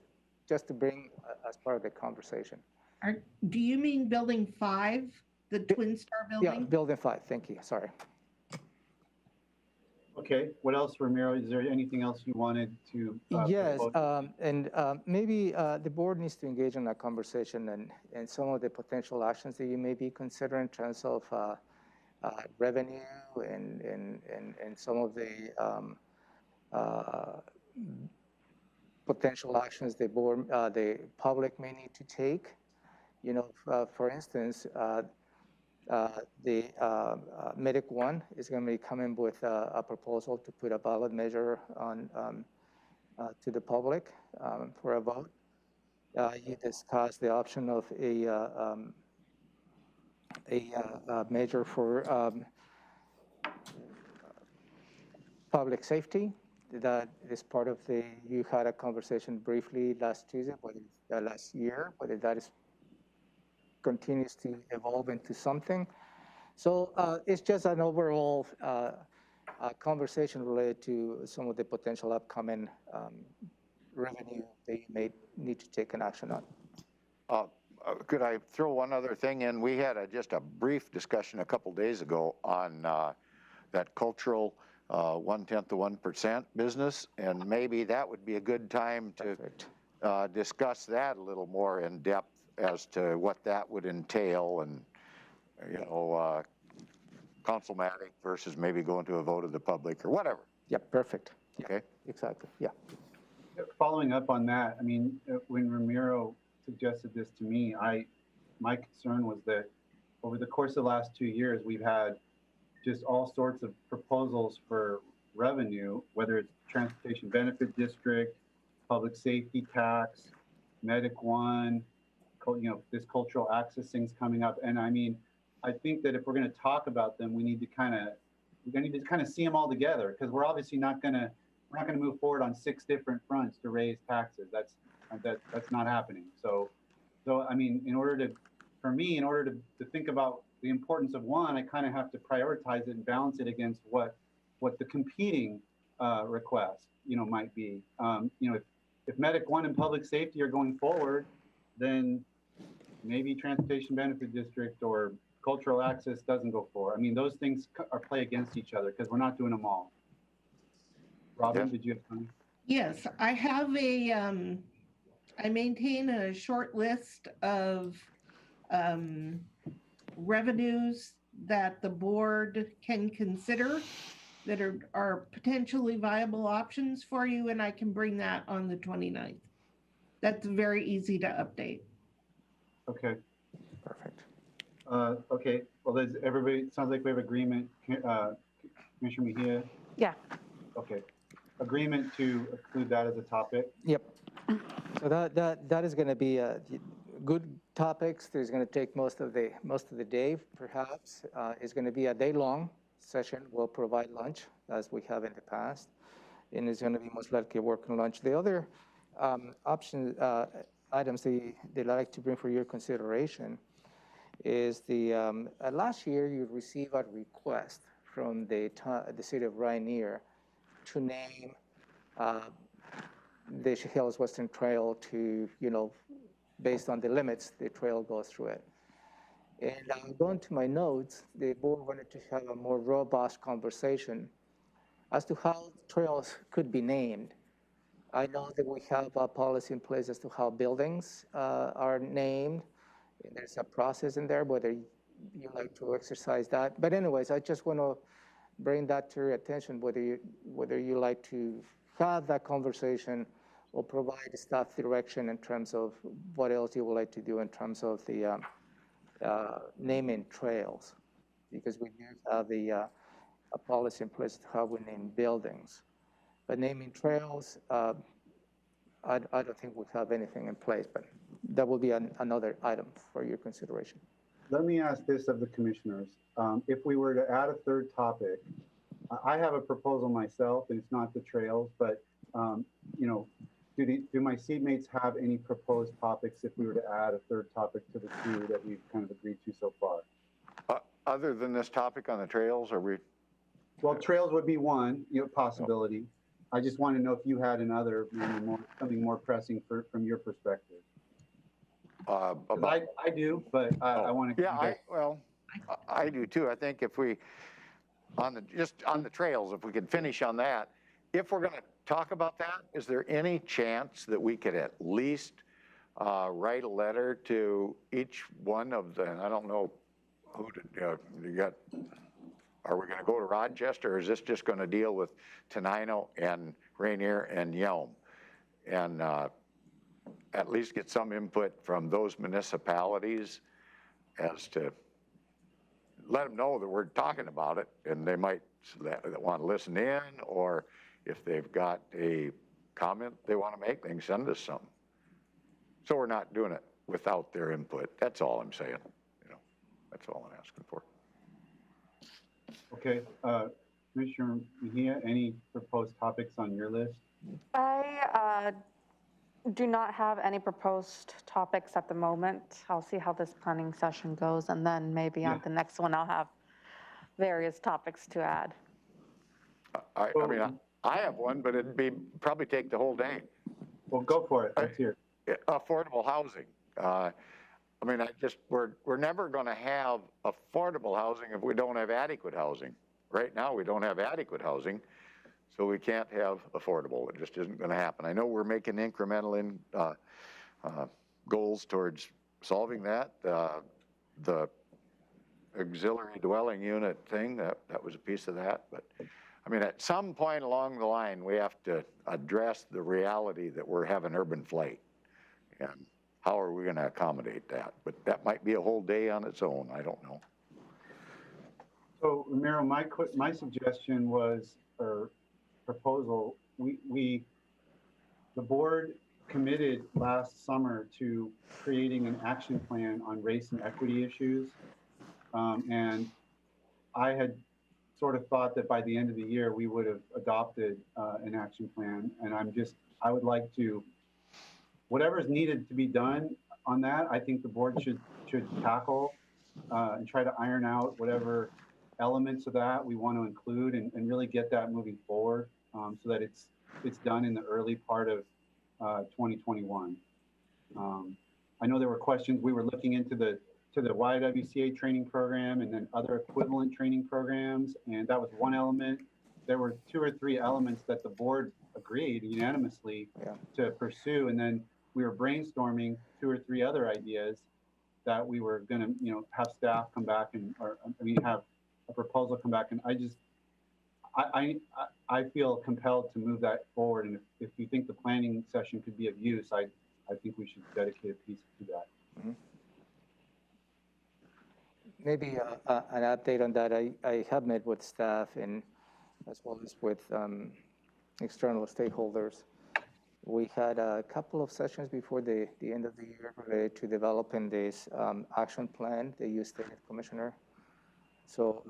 to bring as part of the conversation. Do you mean building 5, the Twin Star building? Yeah, building 5, thank you, sorry. Okay, what else, Ramiro? Is there anything else you wanted to Yes, propose? and maybe the board needs to engage in that conversation and some of the potential actions that you may be considering in terms of revenue and some of the potential actions the board, the public may need to take. You know, for instance, the Medic 1 is going to be coming with a proposal to put a ballot measure on to the public for a vote. You discussed the option of a measure for public safety. That is part of you had a conversation briefly last Tuesday, last year, whether that is continues to evolve into something. So it's just an overall conversation related to some of the potential upcoming revenue that you may need to take an action on. Could I throw one other thing in? We had just a brief discussion a couple days ago on that cultural 1/10 of 1% business, and maybe that would be a good time to Perfect. discuss that a little more in depth as to what that would entail, and, you know, councilmatic versus maybe going to a vote of the public or whatever, Yep, perfect. Yeah, okay? exactly, yeah. Following up on that, I mean, when Ramiro suggested this to me, my concern was that over the course of the last 2 years, we've had just all sorts of proposals for revenue, whether it's transportation benefit district, public safety tax, Medic One, you know, this cultural access thing's coming up. And I mean, I think that if we're going to talk about them, we need to kind of see them all together, because we're obviously not going to move forward on 6 different fronts to raise taxes. That's not happening. So I mean, in order to think about the importance of one, I kind of have to prioritize it and balance it against what the competing request, you know, might be. You know, if Medic One and public safety are going forward, then maybe transportation benefit district or cultural access doesn't go forward. I mean, those things play against each other because we're not doing them all. Robin, Yes. did you have something? Yes, I have I maintain a short list of revenues that the board can consider that are potentially viable options for you, and I can bring that on the 29th. That's very easy to update. Okay. Perfect. Okay. Well, there's everybody. Sounds like we have agreement. Commissioner Mejia. Yeah. Okay. Agreement to include that as a topic. Yep. So that is going to be good topics. There's going to take most of the day, perhaps. It's going to be a day-long session. We'll provide lunch, as we have in the past, and it's going to be most likely a working lunch. The other items they'd like to bring for your consideration is the last year you received a request from the city of Rainier to name the Hills Western Trail to, you know, based on the limits, the trail goes through it. And going to my notes, the board wanted to have a more robust conversation as to how trails could be named. I know that we have a policy in place as to how buildings are named. And there's a process in there, whether you like to exercise that. But anyways, I just want to bring that to your attention, whether you like to have that conversation or provide staff direction in terms of what else you would like to do in terms of the naming trails, because we do have a policy in place to how we name buildings. But naming trails, I don't think we have anything in place, but that will be another item for your consideration. Let me ask this of the commissioners. If we were to add a third topic, I have a proposal myself, and it's not the trails, but you know, do my seatmates have any proposed topics if we were to add a third topic to the 2 that we've kind of agreed to so far? Other than this topic on the trails, are we? Well, trails would be one, you know, possibility. I just want to know if you had another, maybe something more pressing from your perspective. I do, but I want to. Yeah, I do too. I think if we, just on the trails, if we could finish on that, if we're going to talk about that, is there any chance that we could at least write a letter to each one of the, I don't know who you got, are we going to go to Rochester, or is this just going to deal with Tenino and Rainier and Yelm? And at least get some input from those municipalities as to let them know that we're talking about it, and they might want to listen in, or if they've got a comment they want to make, they can send us something. So we're not doing it without their input. That's all I'm saying. You know, that's all I'm asking for. Okay, Commissioner Mejia, any proposed topics on your list? I do not have any proposed topics at the moment. I'll see how this planning session goes, and then maybe on the next one I'll have various topics to add. I mean, I have one, but it'd probably take the whole day. Well, go for it. Let's hear it. affordable housing. I mean, we're never going to have affordable housing if we don't have adequate housing. Right now, we don't have adequate housing, so we can't have affordable. It just isn't going to happen. I know we're making incremental goals towards solving that. The auxiliary dwelling unit thing, that was a piece of that. But I mean, at some point along the line, we have to address the reality that we're having urban flight. And how are we going to accommodate that? But that might be a whole day on its own. I don't know. So Romero, my suggestion was, or proposal, the board committed last summer to creating an action plan on race and equity issues. And I had sort of thought that by the end of the year, we would have adopted an action plan. And I would like to, whatever is needed to be done on that, I think the board should tackle and try to iron out whatever elements of that we want to include and really get that moving forward so that it's done in the early part of 2021. I know there were questions. We were looking into the YWCA training program and then other equivalent training programs, and that was one element. There were 2 or 3 elements that the board agreed unanimously to pursue, and then we were brainstorming 2 or 3 other ideas that we were going to, have staff come back have a proposal come back. And I feel compelled to move that forward. And if you think the planning session could be of use, I think we should dedicate a piece to that. Mm-hmm. Maybe an update on that. I have met with staff and as well as with external stakeholders. We had a couple of sessions before the end of the year related to developing this action plan that you stated, Commissioner. So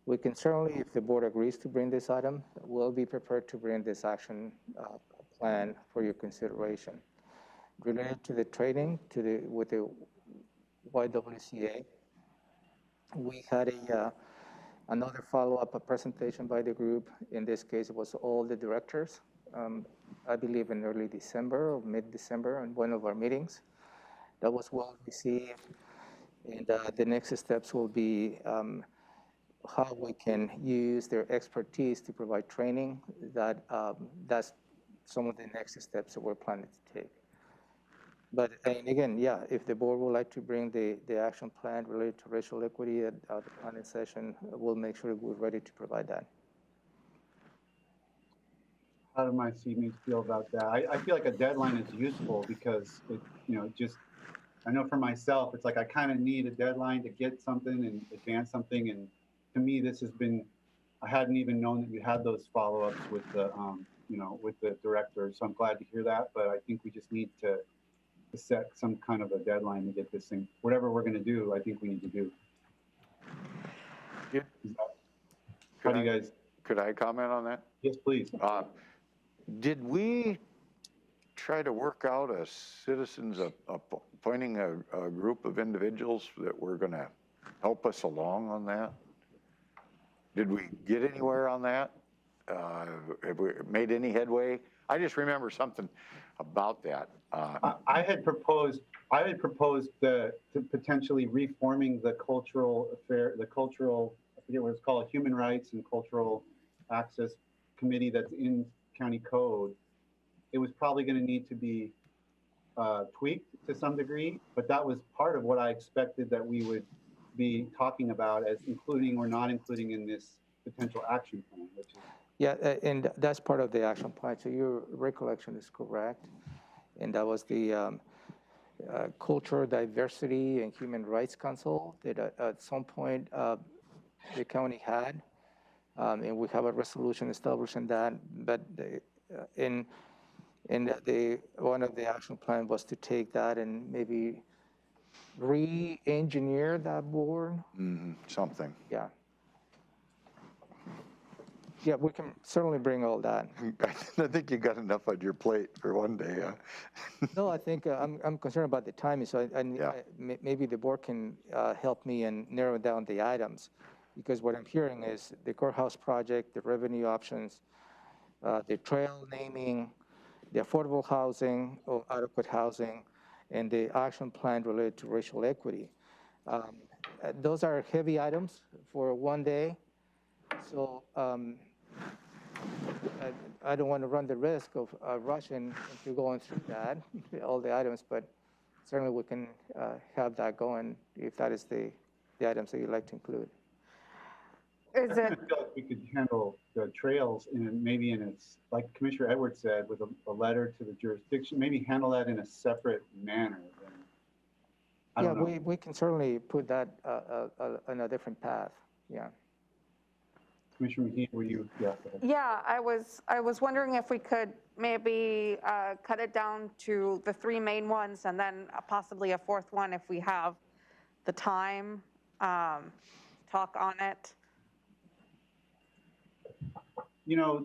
we can certainly, if the board agrees to bring this item, we'll be prepared to bring this action plan for your consideration. Related to the training with the YWCA, we had another follow-up presentation by the group. In this case, it was all the directors, I believe in early December or mid-December in one of our meetings. That was well received. And the next steps will be how we can use their expertise to provide training. That's some of the next steps that we're planning to take. But and again, if the board would like to bring the action plan related to racial equity at the planning session, we'll make sure we're ready to provide that. How do my teammates feel about that? I feel like a deadline is useful because I know for myself, it's like I kind of need a deadline to get something and advance something. And to me, this has been, I hadn't even known that you had those follow-ups with the, with the director. So I'm glad to hear that. But I think we just need to set some kind of a deadline to get this thing, whatever we're going to do, I think we need to do. Yeah. How do you guys? Could I comment on that? Yes, please. Did we try to work out a citizens appointing a group of individuals that were going to help us along on that? Did we get anywhere on that? Have we made any headway? I just remember something about that. I had proposed to potentially reforming the cultural affair, I forget what it's called, Human Rights and Cultural Access Committee that's in county code. It was probably going to need to be tweaked to some degree, but that was part of what I expected that we would be talking about as including or not including in this potential action plan. And that's part of the action plan. So your recollection is correct. And that was the Cultural Diversity and Human Rights Council that at some point the county had. And we have a resolution establishing that. But one of the action plan was to take that and maybe re-engineer that board. Something. Yeah, we can certainly bring all that. I think you got enough on your plate for one day. Huh? No, I think I'm concerned about the timing, so maybe the board can help me and narrow down the items, because what I'm hearing is the courthouse project, the revenue options, the trail naming, the affordable housing or adequate housing, and the action plan related to racial equity. Those are heavy items for one day, so I don't want to run the risk of rushing into going through that, all the items, but certainly we can have that going if that is the items that you'd like to include. Is I it, feel like we could handle the trails maybe in its, like Commissioner Edwards said, with a letter to the jurisdiction, maybe handle that in a separate manner. I don't know. We can certainly put that on a different path, yeah. Commissioner McKee, were you? Yeah. Go ahead. yeah, I was wondering if we could maybe cut it down to the 3 main ones and then possibly a 4th one if we have the time, talk on it. You know,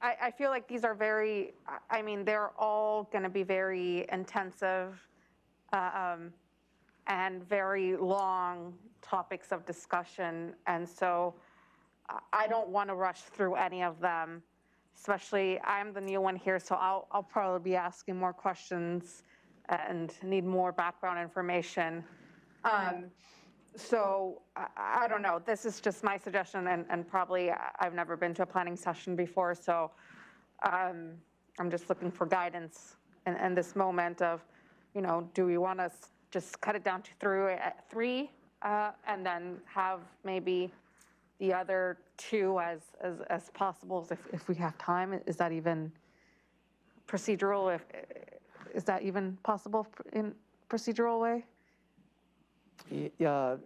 I feel like these are very, I mean, they're all going to be very intensive and very long topics of discussion. And so I don't want to rush through any of them, especially I'm the new one here, so I'll probably be asking more questions and need more background information. So I don't know, this is just my suggestion, and probably I've never been to a planning session before, so I'm just looking for guidance in this moment of, you know, do we want to just cut it down to 3 and then have maybe the other 2 as possible if we have time? Is that even procedural? Is that even possible in procedural way? Yeah,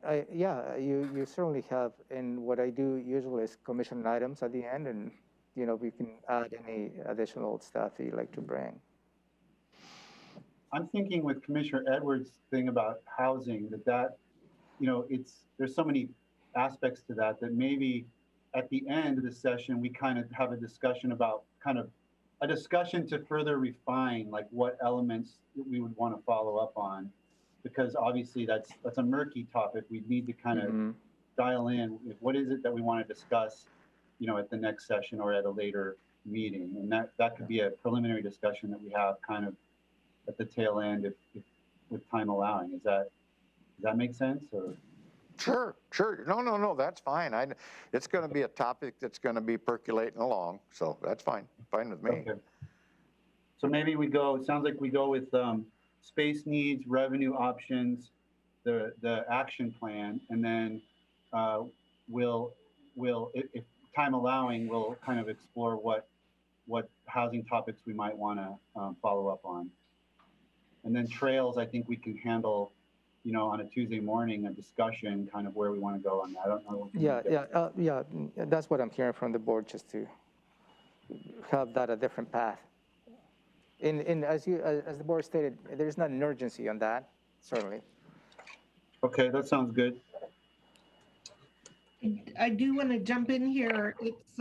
you certainly have, and what I do usually is commission items at the end, and you know, we can add any additional stuff that you'd like to bring. I'm thinking with Commissioner Edwards' thing about housing, that you know, there's so many aspects to that maybe at the end of the session we kind of have a discussion about a discussion to further refine like what elements we would want to follow up on, because obviously that's a murky topic. We need to kind of dial in what is it that we want to discuss, you know, at the next session or at a later meeting, and that could be a preliminary discussion that we have kind of at the tail end if with time allowing. Does that make sense? Or Sure. No, that's fine. It's going to be a topic that's going to be percolating along, so that's fine with me. okay. So maybe it sounds like we go with space needs, revenue options, the action plan, and then we'll if time allowing, we'll kind of explore what housing topics we might want to follow up on. And then trails, I think we can handle, you know, on a Tuesday morning, a discussion kind of where we want to go on that. I don't know. Yeah, that's what I'm hearing from the board, just to have that a different path. And as the board stated, there's not an urgency on that, certainly. Okay, that sounds good. I do want to jump in here. It's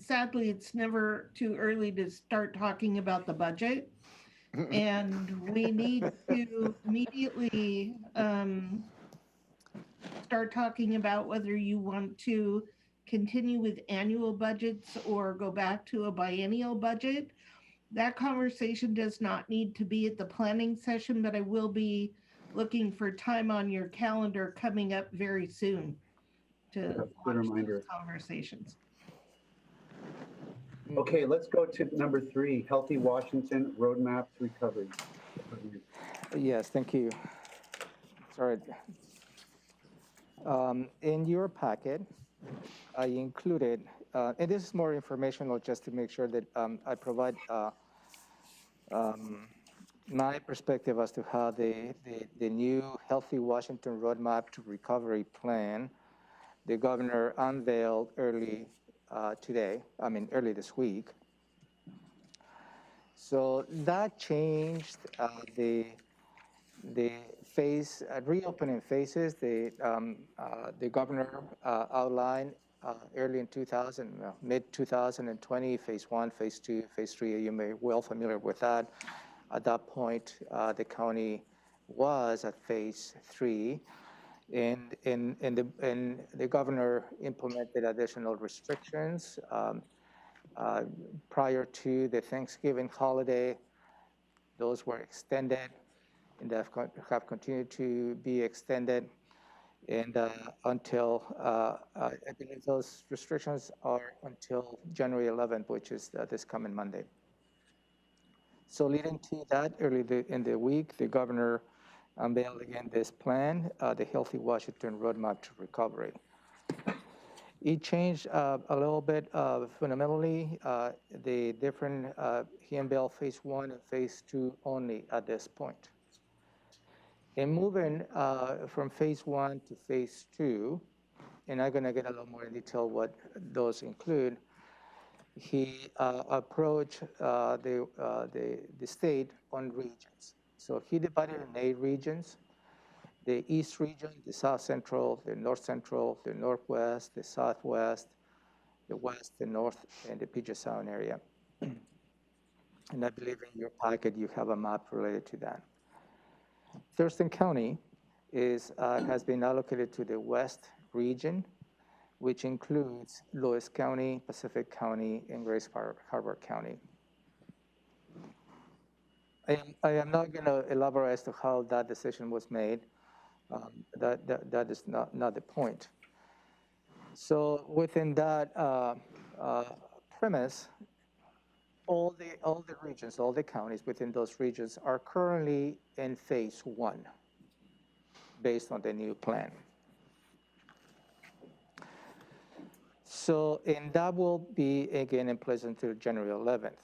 sadly, it's never too early to start talking about the budget. And we need to immediately start talking about whether you want to continue with annual budgets or go back to a biennial budget. That conversation does not need to be at the planning session, but I will be looking for time on your calendar coming up very soon to Good reminder. Conversations. Okay, let's go to number 3, Healthy Washington Roadmap to Recovery. Yes, thank you. Sorry. In your packet, I included, and this is more informational just to make sure that I provide my perspective as to how the new Healthy Washington Roadmap to Recovery plan, the governor unveiled early this week. So that changed the phase, reopening phases. The governor outlined early in mid 2020, phase 1, phase 2, phase 3. You may be well familiar with that. At that point, the county was at phase 3. And the governor implemented additional restrictions prior to the Thanksgiving holiday. Those were extended and have continued to be extended. And until, I believe those restrictions are until January 11th, which is this coming Monday. So leading to that, in the week, the governor unveiled again this plan, the Healthy Washington Roadmap to Recovery. It changed a little bit fundamentally, the different, he unveiled phase 1 and phase 2 only at this point. And moving from phase 1 to phase 2, and I'm gonna get a little more in detail what those include, he approached the state on regions. So he divided in 8 regions: the East region, the South Central, the North Central, the Northwest, the Southwest, the West, the North, and the Puget Sound area. And I believe in your packet you have a map related to that. Thurston County has been allocated to the West region, which includes Lewis County, Pacific County, and Grace Harbor County. I am not going to elaborate as to how that decision was made. That is not the point. So within that premise, all the regions, all the counties within those regions are currently in phase 1 based on the new plan. So, and that will be again in place until January 11th.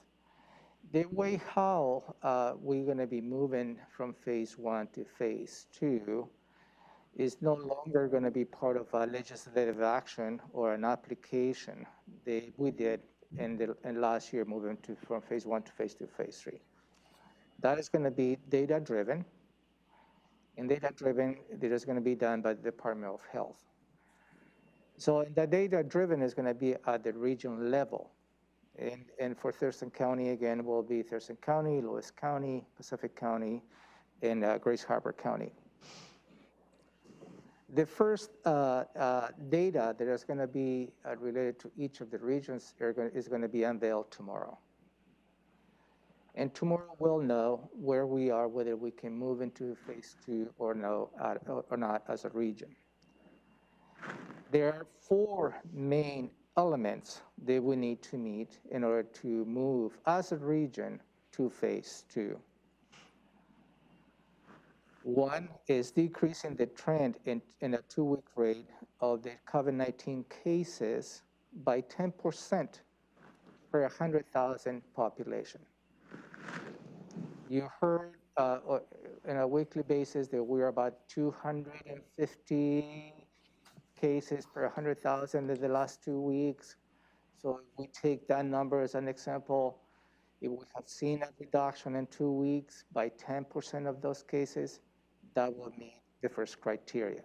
The way how we're going to be moving from phase 1 to phase 2 is no longer going to be part of a legislative action or an application that we did in last year, moving from phase 1 to phase 2, phase 3. That is going to be data-driven, and data-driven, that is going to be done by the Department of Health. So the data-driven is going to be at the region level. And for Thurston County, again, will be Thurston County, Lewis County, Pacific County, and Grace Harbor County. The first data that is going to be related to each of the regions is going to be unveiled tomorrow. And tomorrow we'll know where we are, whether we can move into phase 2 or not as a region. There are 4 main elements that we need to meet in order to move as a region to phase 2. One is decreasing the trend in a 2-week rate of the COVID-19 cases by 10% per 100,000 population. You heard on a weekly basis that we're about 250 cases per 100,000 in the last 2 weeks. So if we take that number as an example, if we have seen a reduction in 2 weeks by 10% of those cases, that will meet the first criteria.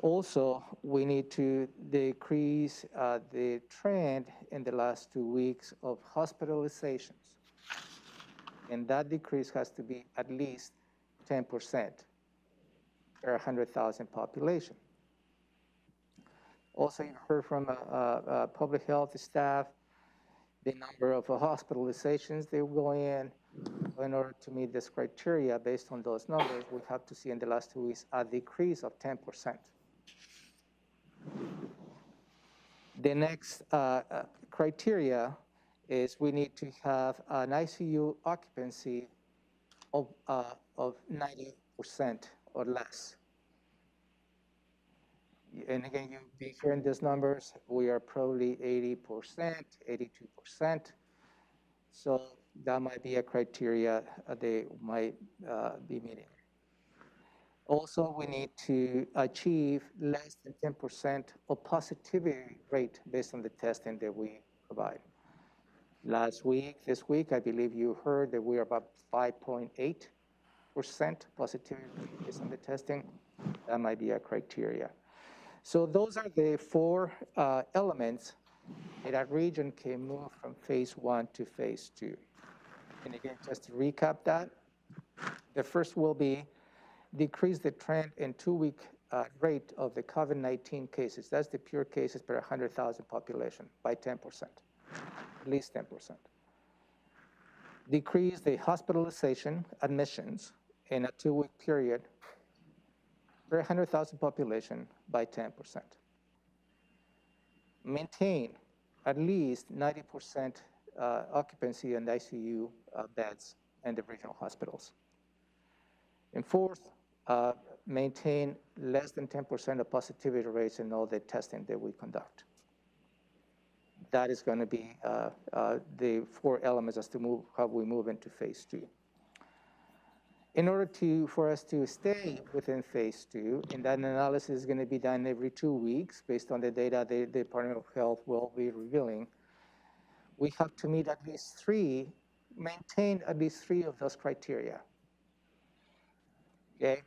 Also, we need to decrease the trend in the last 2 weeks of hospitalizations. And that decrease has to be at least 10% per 100,000 population. Also, you heard from public health staff the number of hospitalizations they will go in order to meet this criteria. Based on those numbers, we have to see in the last 2 weeks a decrease of 10%. The next criteria is we need to have an ICU occupancy of 90% or less. And again, you'll be hearing these numbers. We are probably 80%, 82%. So that might be a criteria they might be meeting. Also, we need to achieve less than 10% of positivity rate based on the testing that we provide. This week, I believe you heard that we are about 5.8% positivity based on the testing. That might be a criteria. So those are the 4 elements that a region can move from phase 1 to phase 2. And again, just to recap that, the first will be decrease the trend in 2-week rate of the COVID-19 cases, that's the pure cases per 100,000 population, by 10%, at least 10%. Decrease the hospitalization admissions in a 2-week period per 100,000 population by 10%. Maintain at least 90% occupancy in ICU beds in the regional hospitals. And fourth, maintain less than 10% of positivity rates in all the testing that we conduct. That is going to be the 4 elements as to how we move into phase 2. In order for us to stay within phase 2, and that analysis is going to be done every 2 weeks based on the data the Department of Health will be revealing, we have to meet at least 3, maintain at least 3 of those criteria. Okay?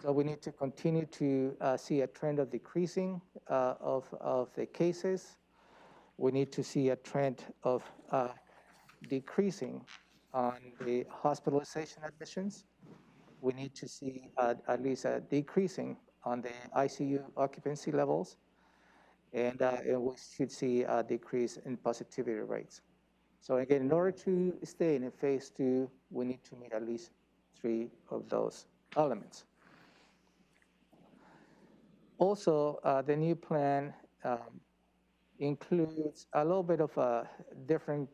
So we need to continue to see a trend of decreasing of the cases. We need to see a trend of decreasing on the hospitalization admissions. We need to see at least a decreasing on the ICU occupancy levels, and we should see a decrease in positivity rates. So again, in order to stay in phase 2, we need to meet at least 3 of those elements. Also, the new plan includes a little bit of different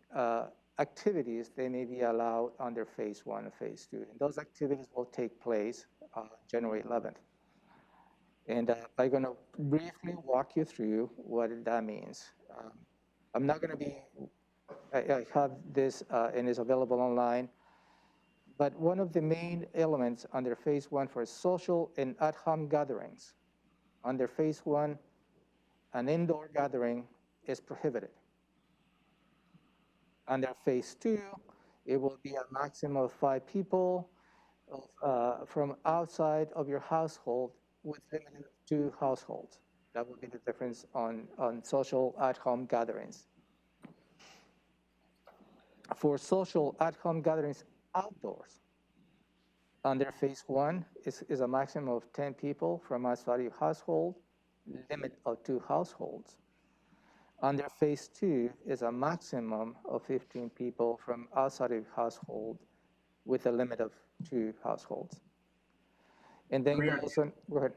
activities they may be allowed under phase 1 and phase 2. And those activities will take place January 11th. And I'm going to briefly walk you through what that means. I'm not going to be, I have this and it's available online, but one of the main elements under phase 1 for social and at-home gatherings, under phase 1, an indoor gathering is prohibited. Under phase 2, it will be a maximum of 5 people from outside of your household with limited to households. That would be the difference on social at-home gatherings. For social at-home gatherings outdoors, under phase 1 is a maximum of 10 people from outside your household, limit of 2 households. Under phase 2 is a maximum of 15 people from outside of your household with a limit of 2 households. And then go ahead.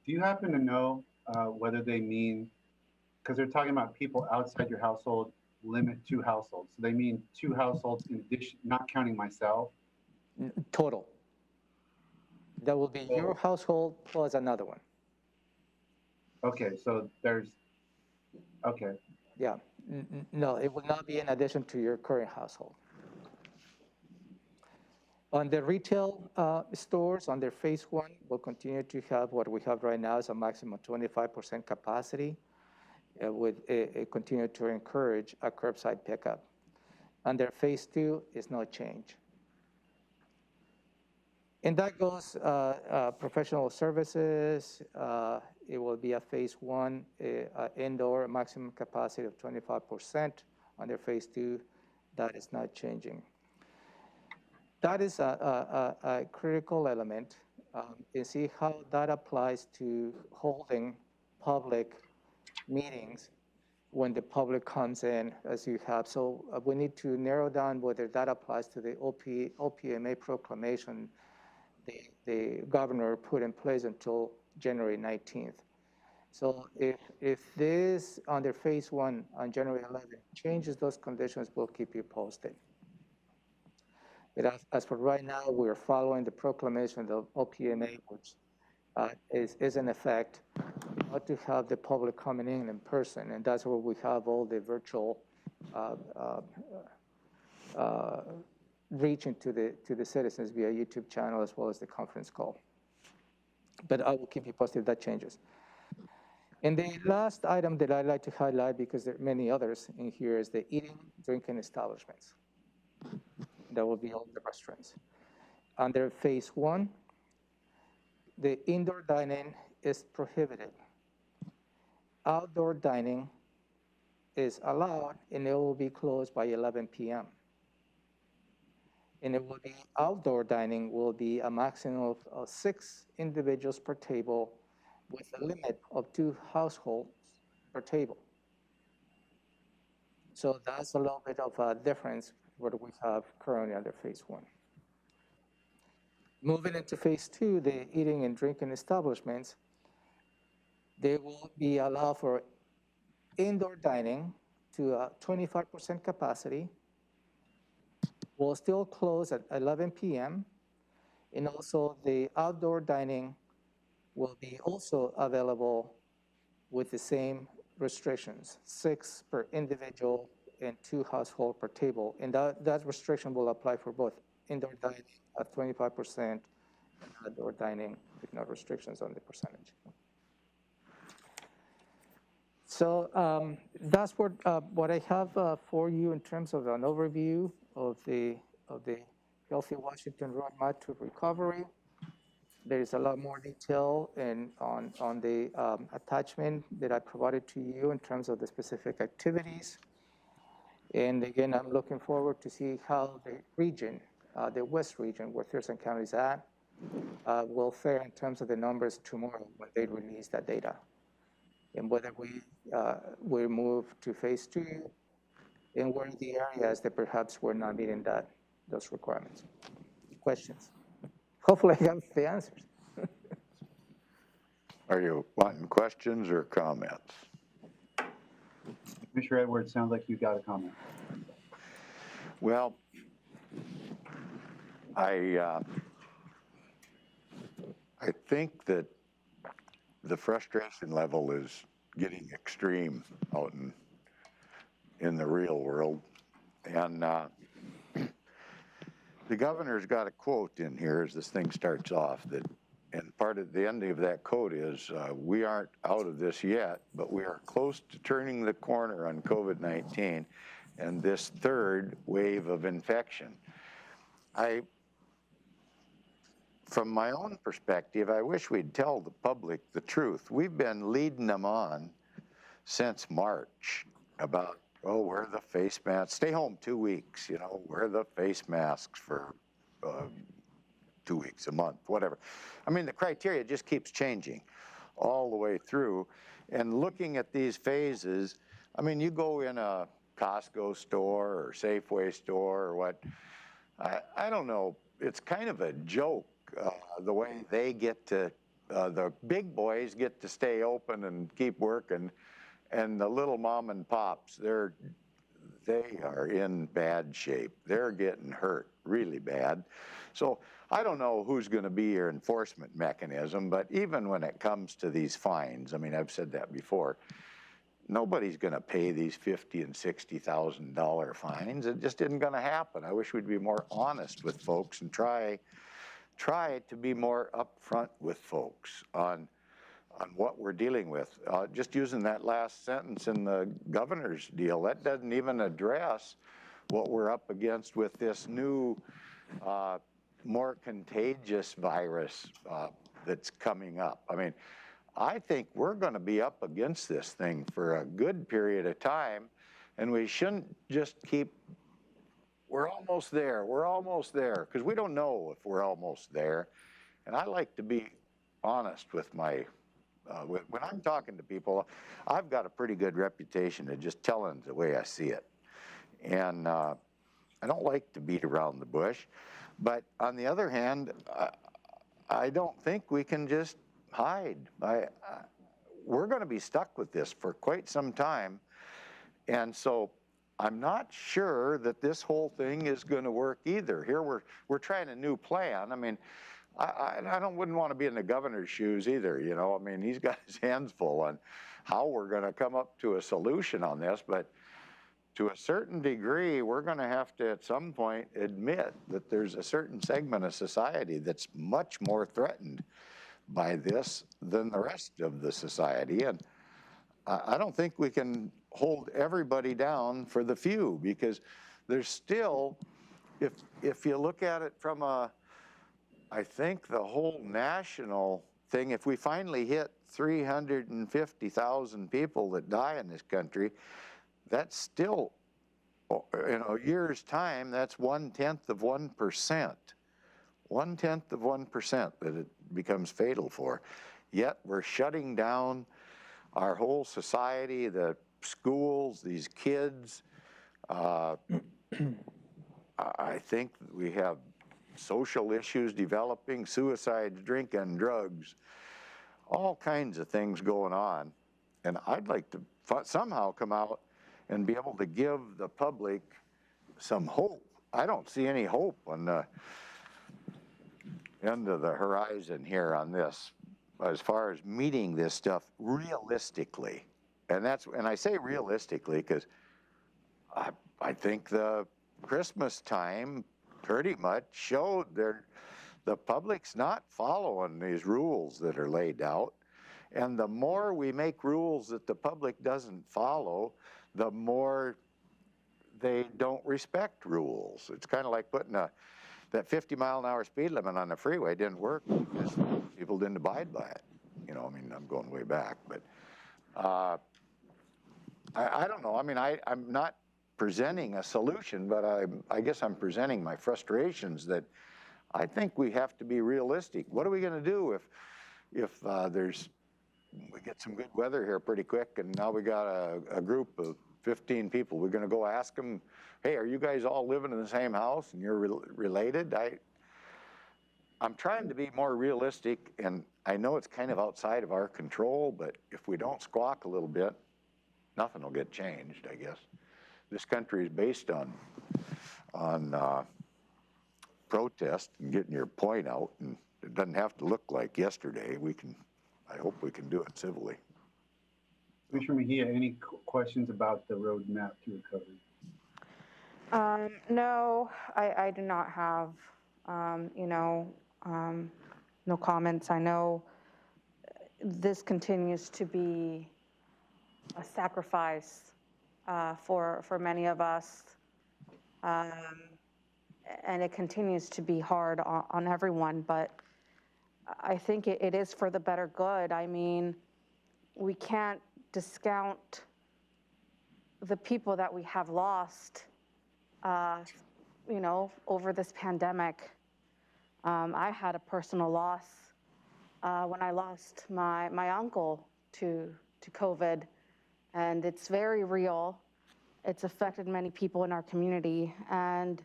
Do you happen to know whether they mean, because they're talking about people outside your household, limit 2 households. So they mean 2 households in addition, not counting myself? Total. That will be your household plus another one. Okay, so there's, okay. Yeah, no, it will not be in addition to your current household. On the retail stores, under phase 1, we'll continue to have what we have right now is a maximum of 25% capacity with continue to encourage a curbside pickup. Under phase 2 is no change. And that goes professional services. It will be a phase 1 indoor maximum capacity of 25%. Under phase 2, that is not changing. That is a critical element. And see how that applies to holding public meetings when the public comes in, as you have. So we need to narrow down whether that applies to the OPMA proclamation the governor put in place until January 19th. So if this under phase 1 on January 11th changes those conditions, we'll keep you posted. But as for right now, we're following the proclamation of OPMA, which is in effect not to have the public coming in person, and that's where we have all the virtual reaching to the citizens via YouTube channel as well as the conference call. But I will keep you posted if that changes. And the last item that I'd like to highlight, because there are many others in here, is the eating, drinking establishments. That will be all the restaurants. Under phase 1, the indoor dining is prohibited. Outdoor dining is allowed, and it will be closed by 11 p.m. And it will be outdoor dining will be a maximum of 6 individuals per table with a limit of 2 households per table. So that's a little bit of a difference what we have currently under phase 1. Moving into phase 2, the eating and drinking establishments, they will be allowed for indoor dining to 25% capacity. Will still close at 11 p.m. And also the outdoor dining will be also available with the same restrictions, 6 per individual and 2 household per table. And that restriction will apply for both indoor dining at 25% and outdoor dining with no restrictions on the percentage. So that's what I have for you in terms of an overview of the Healthy Washington Roadmap to Recovery. There is a lot more detail on the attachment that I provided to you in terms of the specific activities. And again, I'm looking forward to see how the region, the West region, where Thurston County is at, will fare in terms of the numbers tomorrow when they release that data. And whether we move to phase 2 and where the areas that perhaps we're not meeting those requirements. Questions? Hopefully I have the answers. Are you wanting questions or comments? Commissioner Edwards, sounds like you got a comment. Well, I think that the frustration level is getting extreme out in the real world. And the governor's got a quote in here as this thing starts off that, and part of the end of that quote is, we aren't out of this yet, but we are close to turning the corner on COVID-19 and this third wave of infection. From my own perspective, I wish we'd tell the public the truth. We've been leading them on since March about, oh, wear the face mask, stay home 2 weeks, you know, wear the face masks for 2 weeks, a month, whatever. I mean, the criteria just keeps changing all the way through. And looking at these phases, I mean, you go in a Costco store or Safeway store or what, I don't know, it's kind of a joke. The way they get to, the big boys get to stay open and keep working, and the little mom and pops, they are in bad shape. They're getting hurt really bad. So I don't know who's going to be your enforcement mechanism, but even when it comes to these fines, I mean, I've said that before, nobody's going to pay these $50,000 and $60,000 fines. It just isn't going to happen. I wish we'd be more honest with folks and try to be more upfront with folks on what we're dealing with. Just using that last sentence in the governor's deal, that doesn't even address what we're up against with this new, more contagious virus that's coming up. I mean, I think we're going to be up against this thing for a good period of time, and we shouldn't just keep, we're almost there, because we don't know if we're almost there. And I like to be honest with my, when I'm talking to people, I've got a pretty good reputation of just telling the way I see it. And I don't like to beat around the bush. But on the other hand, I don't think we can just hide. We're going to be stuck with this for quite some time. And so I'm not sure that this whole thing is going to work either. Here we're trying a new plan. I mean, I wouldn't want to be in the governor's shoes either, you know. I mean, he's got his hands full on how we're going to come up to a solution on this, but to a certain degree, we're going to have to at some point admit that there's a certain segment of society that's much more threatened by this than the rest of the society. And I don't think we can hold everybody down for the few, because there's still, if you look at it from I think the whole national thing, if we finally hit 350,000 people that die in this country, that's still, in a year's time, that's 1/10 of 1%. 0.1% that it becomes fatal for. Yet we're shutting down our whole society, the schools, these kids. I think we have social issues developing, suicides, drinking, drugs, all kinds of things going on. And I'd like to somehow come out and be able to give the public some hope. I don't see any hope on the end of the horizon here on this, as far as meeting this stuff realistically. And I say realistically because I think the Christmas time pretty much showed the public's not following these rules that are laid out. And the more we make rules that the public doesn't follow, the more they don't respect rules. It's kind of like putting that 50-mile-an-hour speed limit on the freeway didn't work because people didn't abide by it. You know, I mean, I'm going way back, but I don't know. I mean, I'm not presenting a solution, but I guess I'm presenting my frustrations that I think we have to be realistic. What are we going to do if we get some good weather here pretty quick and now we got a group of 15 people? We're going to go ask them, hey, are you guys all living in the same house and you're related? I'm trying to be more realistic, and I know it's kind of outside of our control, but if we don't squawk a little bit, nothing will get changed, I guess. This country is based on protest and getting your point out, and it doesn't have to look like yesterday. I hope we can do it civilly. Commissioner Mejia, any questions about the roadmap to recovery? No, I do not have, no comments. I know this continues to be a sacrifice for many of us, and it continues to be hard on everyone, but I think it is for the better good. I mean, we can't discount the people that we have lost, over this pandemic. I had a personal loss when I lost my uncle to COVID, and it's very real. It's affected many people in our community, and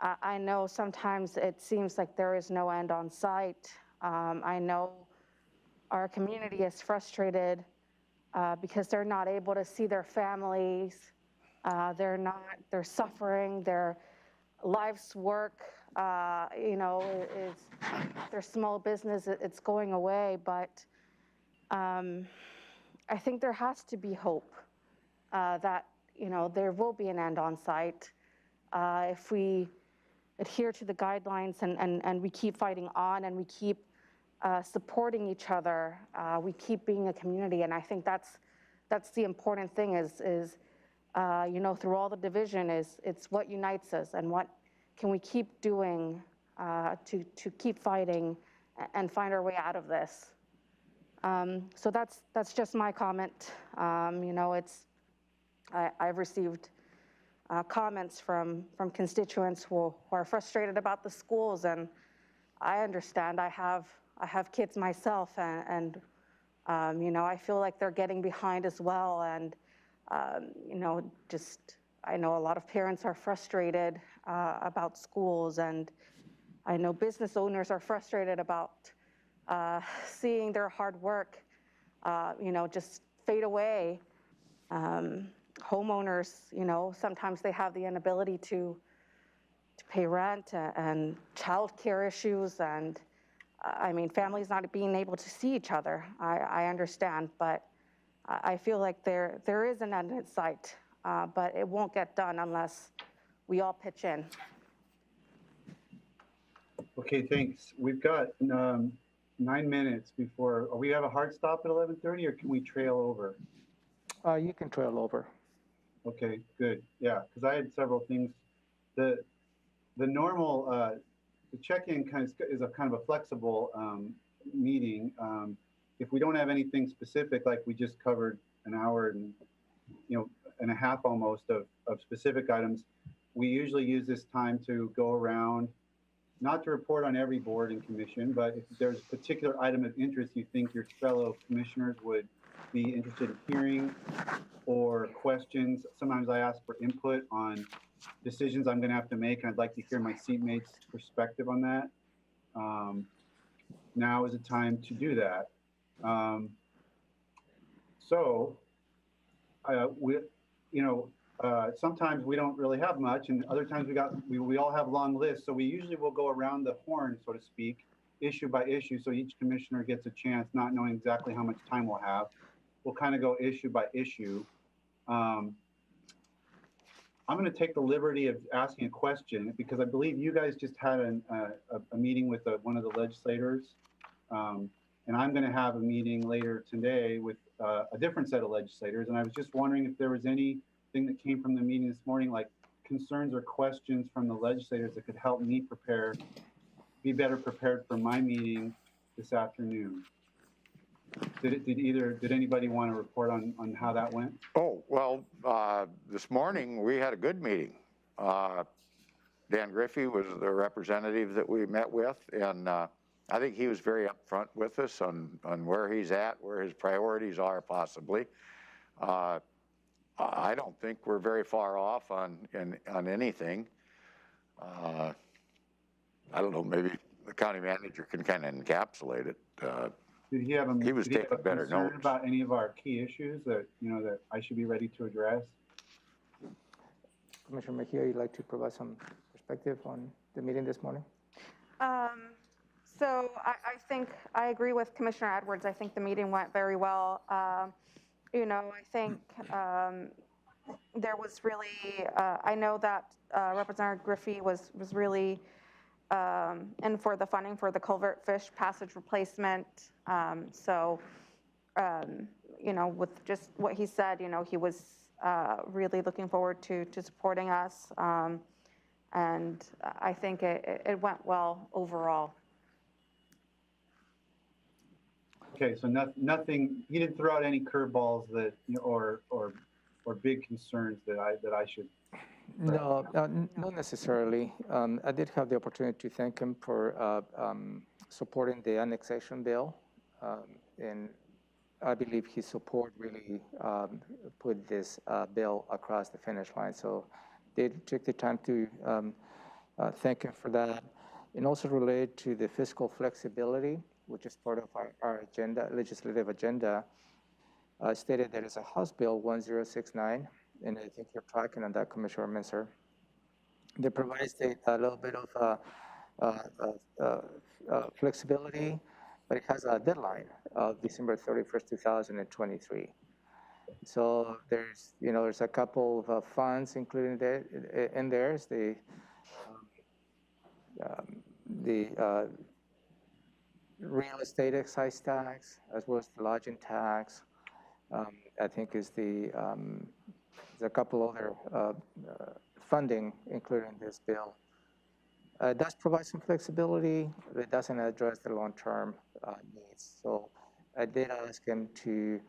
I know sometimes it seems like there is no end on sight. I know our community is frustrated because they're not able to see their families. They're suffering, their life's work, is their small business, it's going away. But I think there has to be hope that, there will be an end on sight if we adhere to the guidelines and we keep fighting on and we keep supporting each other. We keep being a community, and I think that's the important thing is through all the division it's what unites us and what can we keep doing to keep fighting and find our way out of this. So that's just my comment. I've received comments from constituents who are frustrated about the schools, and I understand. I have kids myself, and I feel like they're getting behind as well. And I know a lot of parents are frustrated about schools, and I know business owners are frustrated about seeing their hard work, just fade away. Homeowners, sometimes they have the inability to pay rent and childcare issues, and families not being able to see each other. I understand, but I feel like there is an end in sight, but it won't get done unless we all pitch in. Okay, thanks. We've got 9 minutes before, we have a hard stop at 11:30, or can we trail over? You can trail over. Okay, good. Yeah, because I had several things. The normal, the check-in is a kind of a flexible meeting. If we don't have anything specific, like we just covered an hour and a half almost of specific items, we usually use this time to go around not to report on every board and commission, but if there's a particular item of interest you think your fellow commissioners would be interested in hearing, or questions. Sometimes I ask for input on decisions I'm going to have to make, and I'd like to hear my seatmates' perspective on that. Now is the time to do that. So, sometimes we don't really have much, and other times we all have long lists. So we usually will go around the horn, so to speak, issue by issue, so each commissioner gets a chance, not knowing exactly how much time we'll have. We'll kind of go issue by issue. I'm going to take the liberty of asking a question because I believe you guys just had a meeting with one of the legislators, and I'm going to have a meeting later today with a different set of legislators. And I was just wondering if there was anything that came from the meeting this morning, like concerns or questions from the legislators that could help me be better prepared for my meeting this afternoon. Did anybody want to report on how that went? Oh, well, this morning we had a good meeting. Dan Griffey was the representative that we met with, and I think he was very upfront with us on where he's at, where his priorities are possibly. I don't think we're very far off on anything. I don't know, maybe the county manager can kind of encapsulate it. Did he have a He was did he have taking a better concern notes. about any of our key issues that that I should be ready to address? Commissioner Mejia, you'd like to provide some perspective on the meeting this morning? So I think I agree with Commissioner Edwards. I think the meeting went very well. I think there was really, I know that Representative Griffey was really in for the funding for the culvert fish passage replacement. With just what he said, he was really looking forward to supporting us. And I think it went well overall. Okay, so nothing. He didn't throw out any curveballs that or big concerns that I should. No, not necessarily. I did have the opportunity to thank him for supporting the annexation bill, and I believe his support really put this bill across the finish line. So they took the time to thank him for that, and also related to the fiscal flexibility, which is part of our agenda, legislative agenda. Stated there is a House Bill 1069, and I think you're tracking on that, Commissioner Mincer. That provides a little bit of flexibility, but it has a deadline of December 31st, 2023. So there's a couple of funds included there. And there's the real estate excise tax, as well as the lodging tax. I think there's a couple other funding included in this bill. It does provide some flexibility, but it doesn't address the long-term needs. So I did ask him to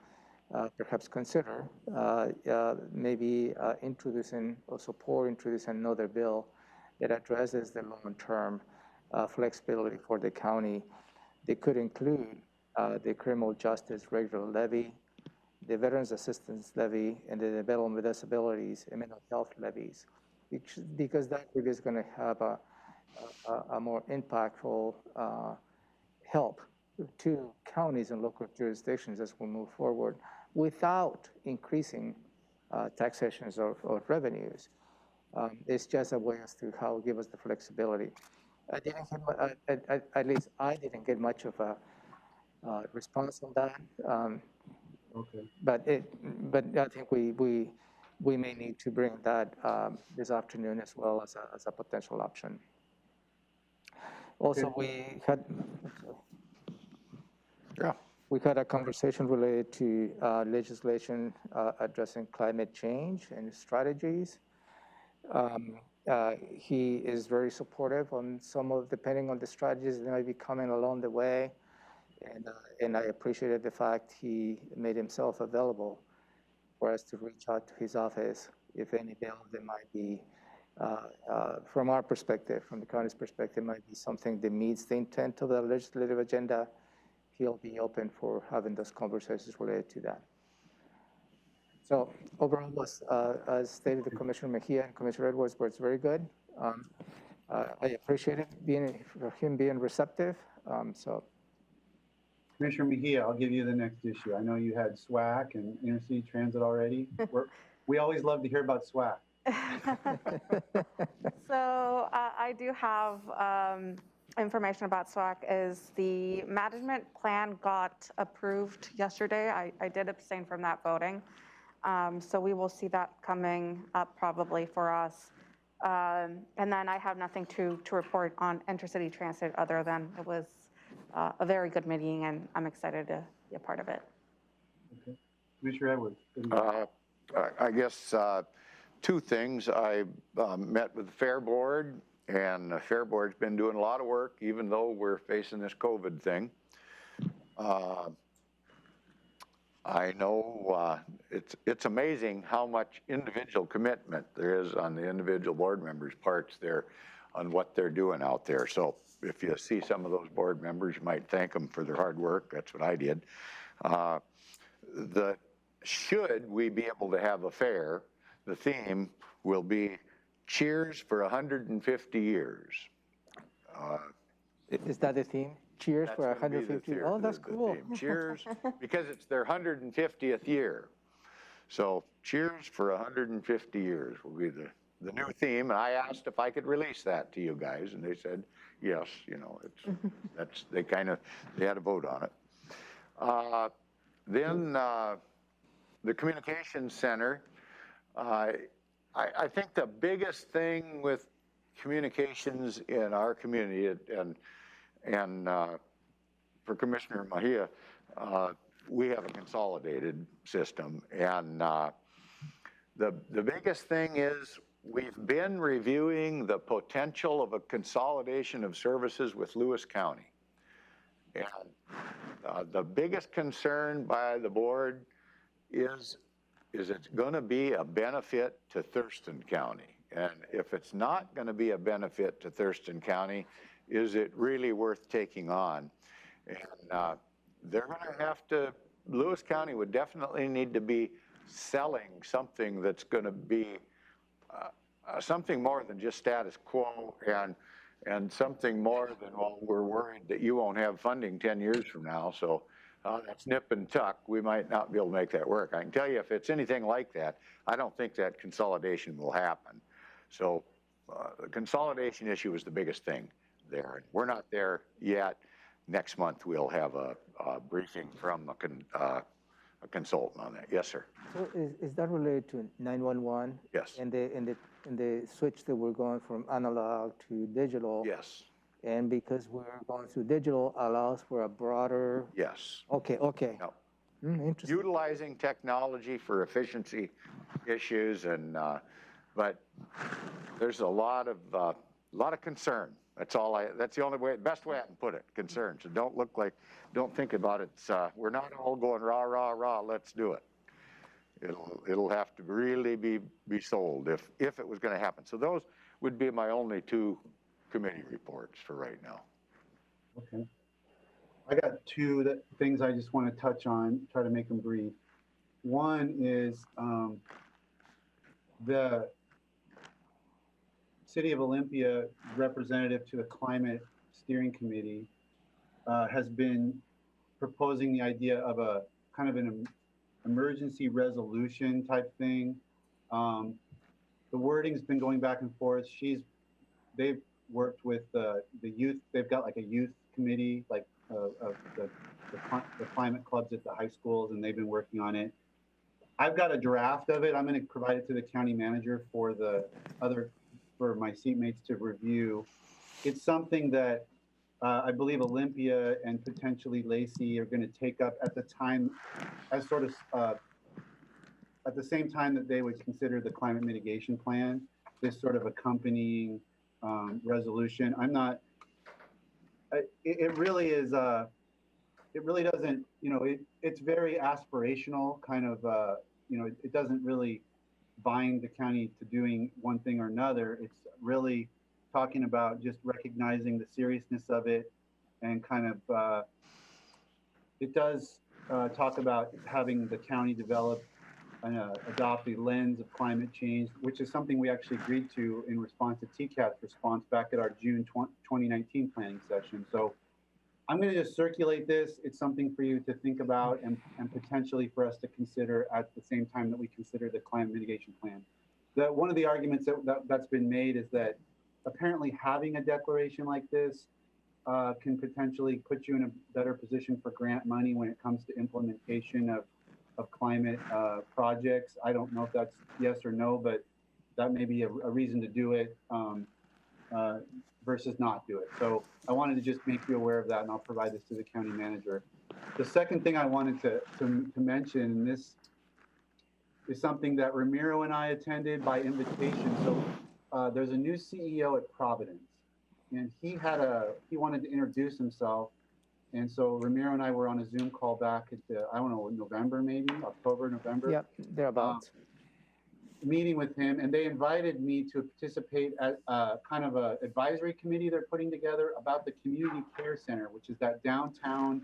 perhaps consider maybe introducing another bill that addresses the long-term flexibility for the county. They could include the criminal justice regular levy, the Veterans Assistance Levy, and the Development with Disabilities and Mental Health levies, because that really is going to have a more impactful help to counties and local jurisdictions as we move forward without increasing taxations or revenues. It's just a way as to how it gives us the flexibility. At least I didn't get much of a response on that. Okay. But I think we may need to bring that this afternoon as well as a potential option. Also, we had a conversation related to legislation addressing climate change and strategies. He is very supportive on depending on the strategies that might be coming along the way. And I appreciated the fact he made himself available for us to reach out to his office if any bill that might be from our perspective, from the county's perspective, might be something that meets the intent of the legislative agenda, he'll be open for having those conversations related to that. So overall, as stated, the Commissioner Mejia and Commissioner Edwards was very good. I appreciated him being receptive. So Commissioner Mejia, I'll give you the next issue. I know you had SWAC and intercity transit already. We always love to hear about SWAC. So I do have information about SWAC. Is the management plan got approved yesterday? I did abstain from that voting. So we will see that coming up probably for us. And then I have nothing to report on intercity transit other than it was a very good meeting and I'm excited to be a part of it. Okay. Commissioner Edwards. I guess two things. I met with the Fair Board, and the Fair Board's been doing a lot of work, even though we're facing this COVID thing. I know it's amazing how much individual commitment there is on the individual board members' parts there on what they're doing out there. So if you see some of those board members, you might thank them for their hard work. That's what I did. Should we be able to have a fair, the theme will be Cheers for 150 years. is that the theme? Cheers for That's gonna be the 150. theme, Oh, that's the cool. theme. Cheers, because it's their 150th year. So cheers for 150 years will be the new theme. And I asked if I could release that to you guys, and they said, yes, you know, they had a vote on it. Then the communications center, I think the biggest thing with communications in our community, and for Commissioner Mejia, we have a consolidated system, and the biggest thing is we've been reviewing the potential of a consolidation of services with Lewis County. And the biggest concern by the board is it's going to be a benefit to Thurston County. And if it's not going to be a benefit to Thurston County, is it really worth taking on? And they're going to have to, Lewis County would definitely need to be selling something that's going to be something more than just status quo and something more than, well, we're worried that you won't have funding 10 years from now. So that's nip and tuck. We might not be able to make that work. I can tell you if it's anything like that, I don't think that consolidation will happen. So the consolidation issue is the biggest thing there. We're not there yet. Next month, we'll have a briefing from a consultant on that. Yes, sir. So is that related to 911? Yes. And the switch that we're going from analog to digital? Yes. And because we're going through digital allows for a broader? Yes. Okay. No. Interesting. Utilizing technology for efficiency issues, and but there's a lot of concern. That's the only way, best way I can put it, concern. So don't think about it. We're not all going rah, rah, rah, let's do it. It'll have to really be sold if it was going to happen. So those would be my only two committee reports for right now. Okay. I got two things I just want to touch on, try to make them brief. One is the City of Olympia representative to the Climate Steering Committee has been proposing the idea of a kind of an emergency resolution type thing. The wording's been going back and forth. They've worked with the youth. They've got like a youth committee, like of the climate clubs at the high schools, and they've been working on it. I've got a draft of it. I'm going to provide it to the county manager for my seatmates to review. It's something that I believe Olympia and potentially Lacey are going to take up at the time, as sort of at the same time that they would consider the climate mitigation plan, this sort of accompanying resolution. I'm not. It really is. It really doesn't. You know, it's very aspirational, kind of. You know, it doesn't really bind the county to doing one thing or another. It's really talking about just recognizing the seriousness of it and kind of, it does talk about having the county develop and adopt a lens of climate change, which is something we actually agreed to in response to TCAT's response back at our June 2019 planning session. So I'm going to just circulate this. It's something for you to think about and potentially for us to consider at the same time that we consider the climate mitigation plan. One of the arguments that's been made is that apparently having a declaration like this can potentially put you in a better position for grant money when it comes to implementation of climate projects. I don't know if that's yes or no, but that may be a reason to do it versus not do it. So I wanted to just make you aware of that, and I'll provide this to the county manager. The second thing I wanted to mention, and this is something that Ramiro and I attended by invitation. So there's a new CEO at Providence, and he wanted to introduce himself. And so Ramiro and I were on a Zoom call back at I don't know, November, maybe October, November. Yep, thereabouts. Meeting with him, and they invited me to participate at kind of a advisory committee they're putting together about the community care center, which is that downtown.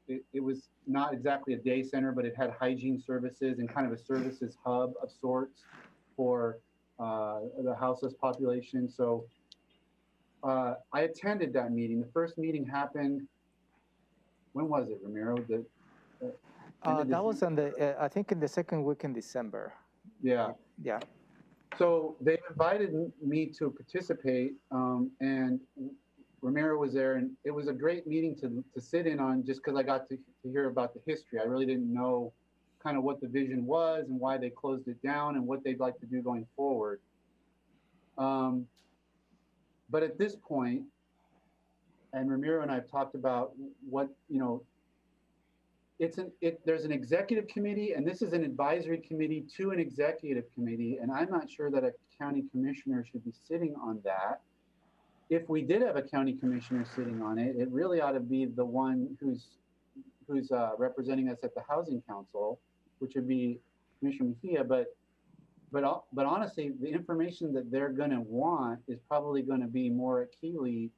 It was not exactly a day center, but it had hygiene services and kind of a services hub of sorts for the houseless population. So I attended that meeting. The first meeting happened. When was it, Ramiro? That was on the, I think in the second week in December. Yeah. Yeah. So they invited me to participate, and Ramiro was there, and it was a great meeting to sit in on just because I got to hear about the history. I really didn't know kind of what the vision was and why they closed it down and what they'd like to do going forward. But at this point, and Ramiro and I have talked about what, there's an executive committee, and this is an advisory committee to an executive committee, and I'm not sure that a county commissioner should be sitting on that. If we did have a county commissioner sitting on it, it really ought to be the one who's representing us at the Housing Council, which would be Commissioner Mejia. But honestly, the information that they're going to want is probably going to be more at Keeley,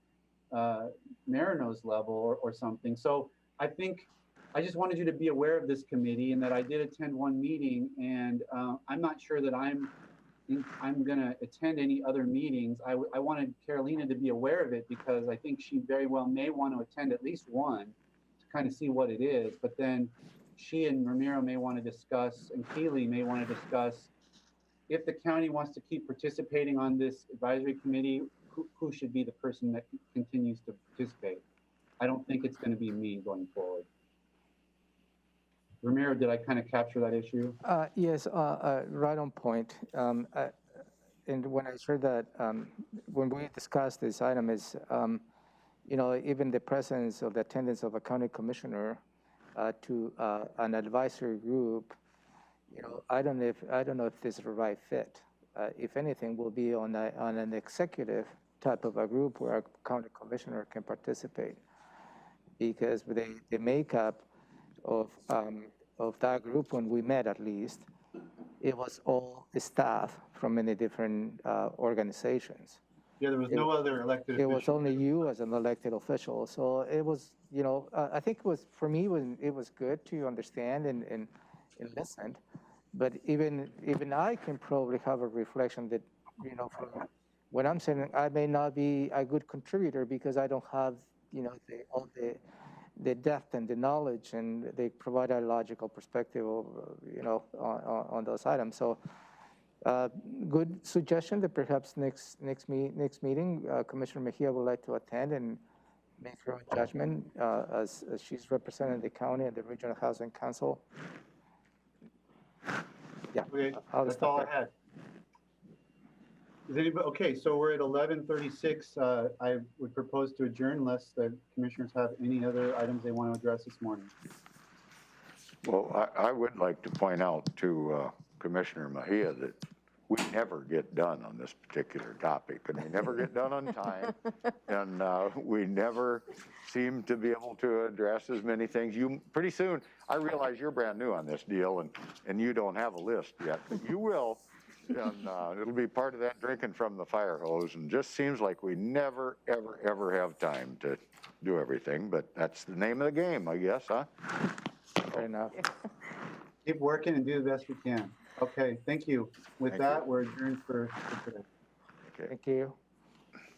Marino's level or something. So I think I just wanted you to be aware of this committee and that I did attend one meeting, and I'm not sure that I'm going to attend any other meetings. I wanted Carolina to be aware of it because I think she very well may want to attend at least one to kind of see what it is. But then she and Ramiro may want to discuss, and Keeley may want to discuss, if the county wants to keep participating on this advisory committee, who should be the person that continues to participate. I don't think it's going to be me going forward. Ramiro, did I kind of capture that issue? Yes, right on point. And when I heard that, when we discussed this item is, even the presence of the attendance of a county commissioner to an advisory group, I don't know if this is the right fit. If anything, will be on an executive type of a group where a county commissioner can participate, because the makeup of that group, when we met at least, it was all staff from many different organizations. Yeah, there was no other elected It official. was only you as an elected official. So it was, I think it was, for me, it was good to understand and listen. But even I can probably have a reflection that, from when I'm saying I may not be a good contributor because I don't have, all the depth and the knowledge, and they provide a logical perspective of, on those items. So good suggestion that perhaps next meeting, Commissioner Mejia would like to attend and make her own judgment as she's representing the county and the Regional Housing Council. Yeah, Okay, I'll that's stop all there. I had. Is anybody, okay, so we're at 11:36. I would propose to adjourn unless the commissioners have any other items they want to address this morning. Well, I would like to point out to Commissioner Mejia that we never get done on this particular topic, and we never get done on time, and we never seem to be able to address as many things. Pretty soon, I realize you're brand new on this deal, and you don't have a list yet, but you will, and it'll be part of that drinking from the fire hose, and just seems like we never, ever, ever have time to do everything, but that's the name of the game, I guess, huh? Fair enough. Keep working and do the best we can. Okay, thank you. With Thank that, you. we're adjourned for today. Okay. Thank you.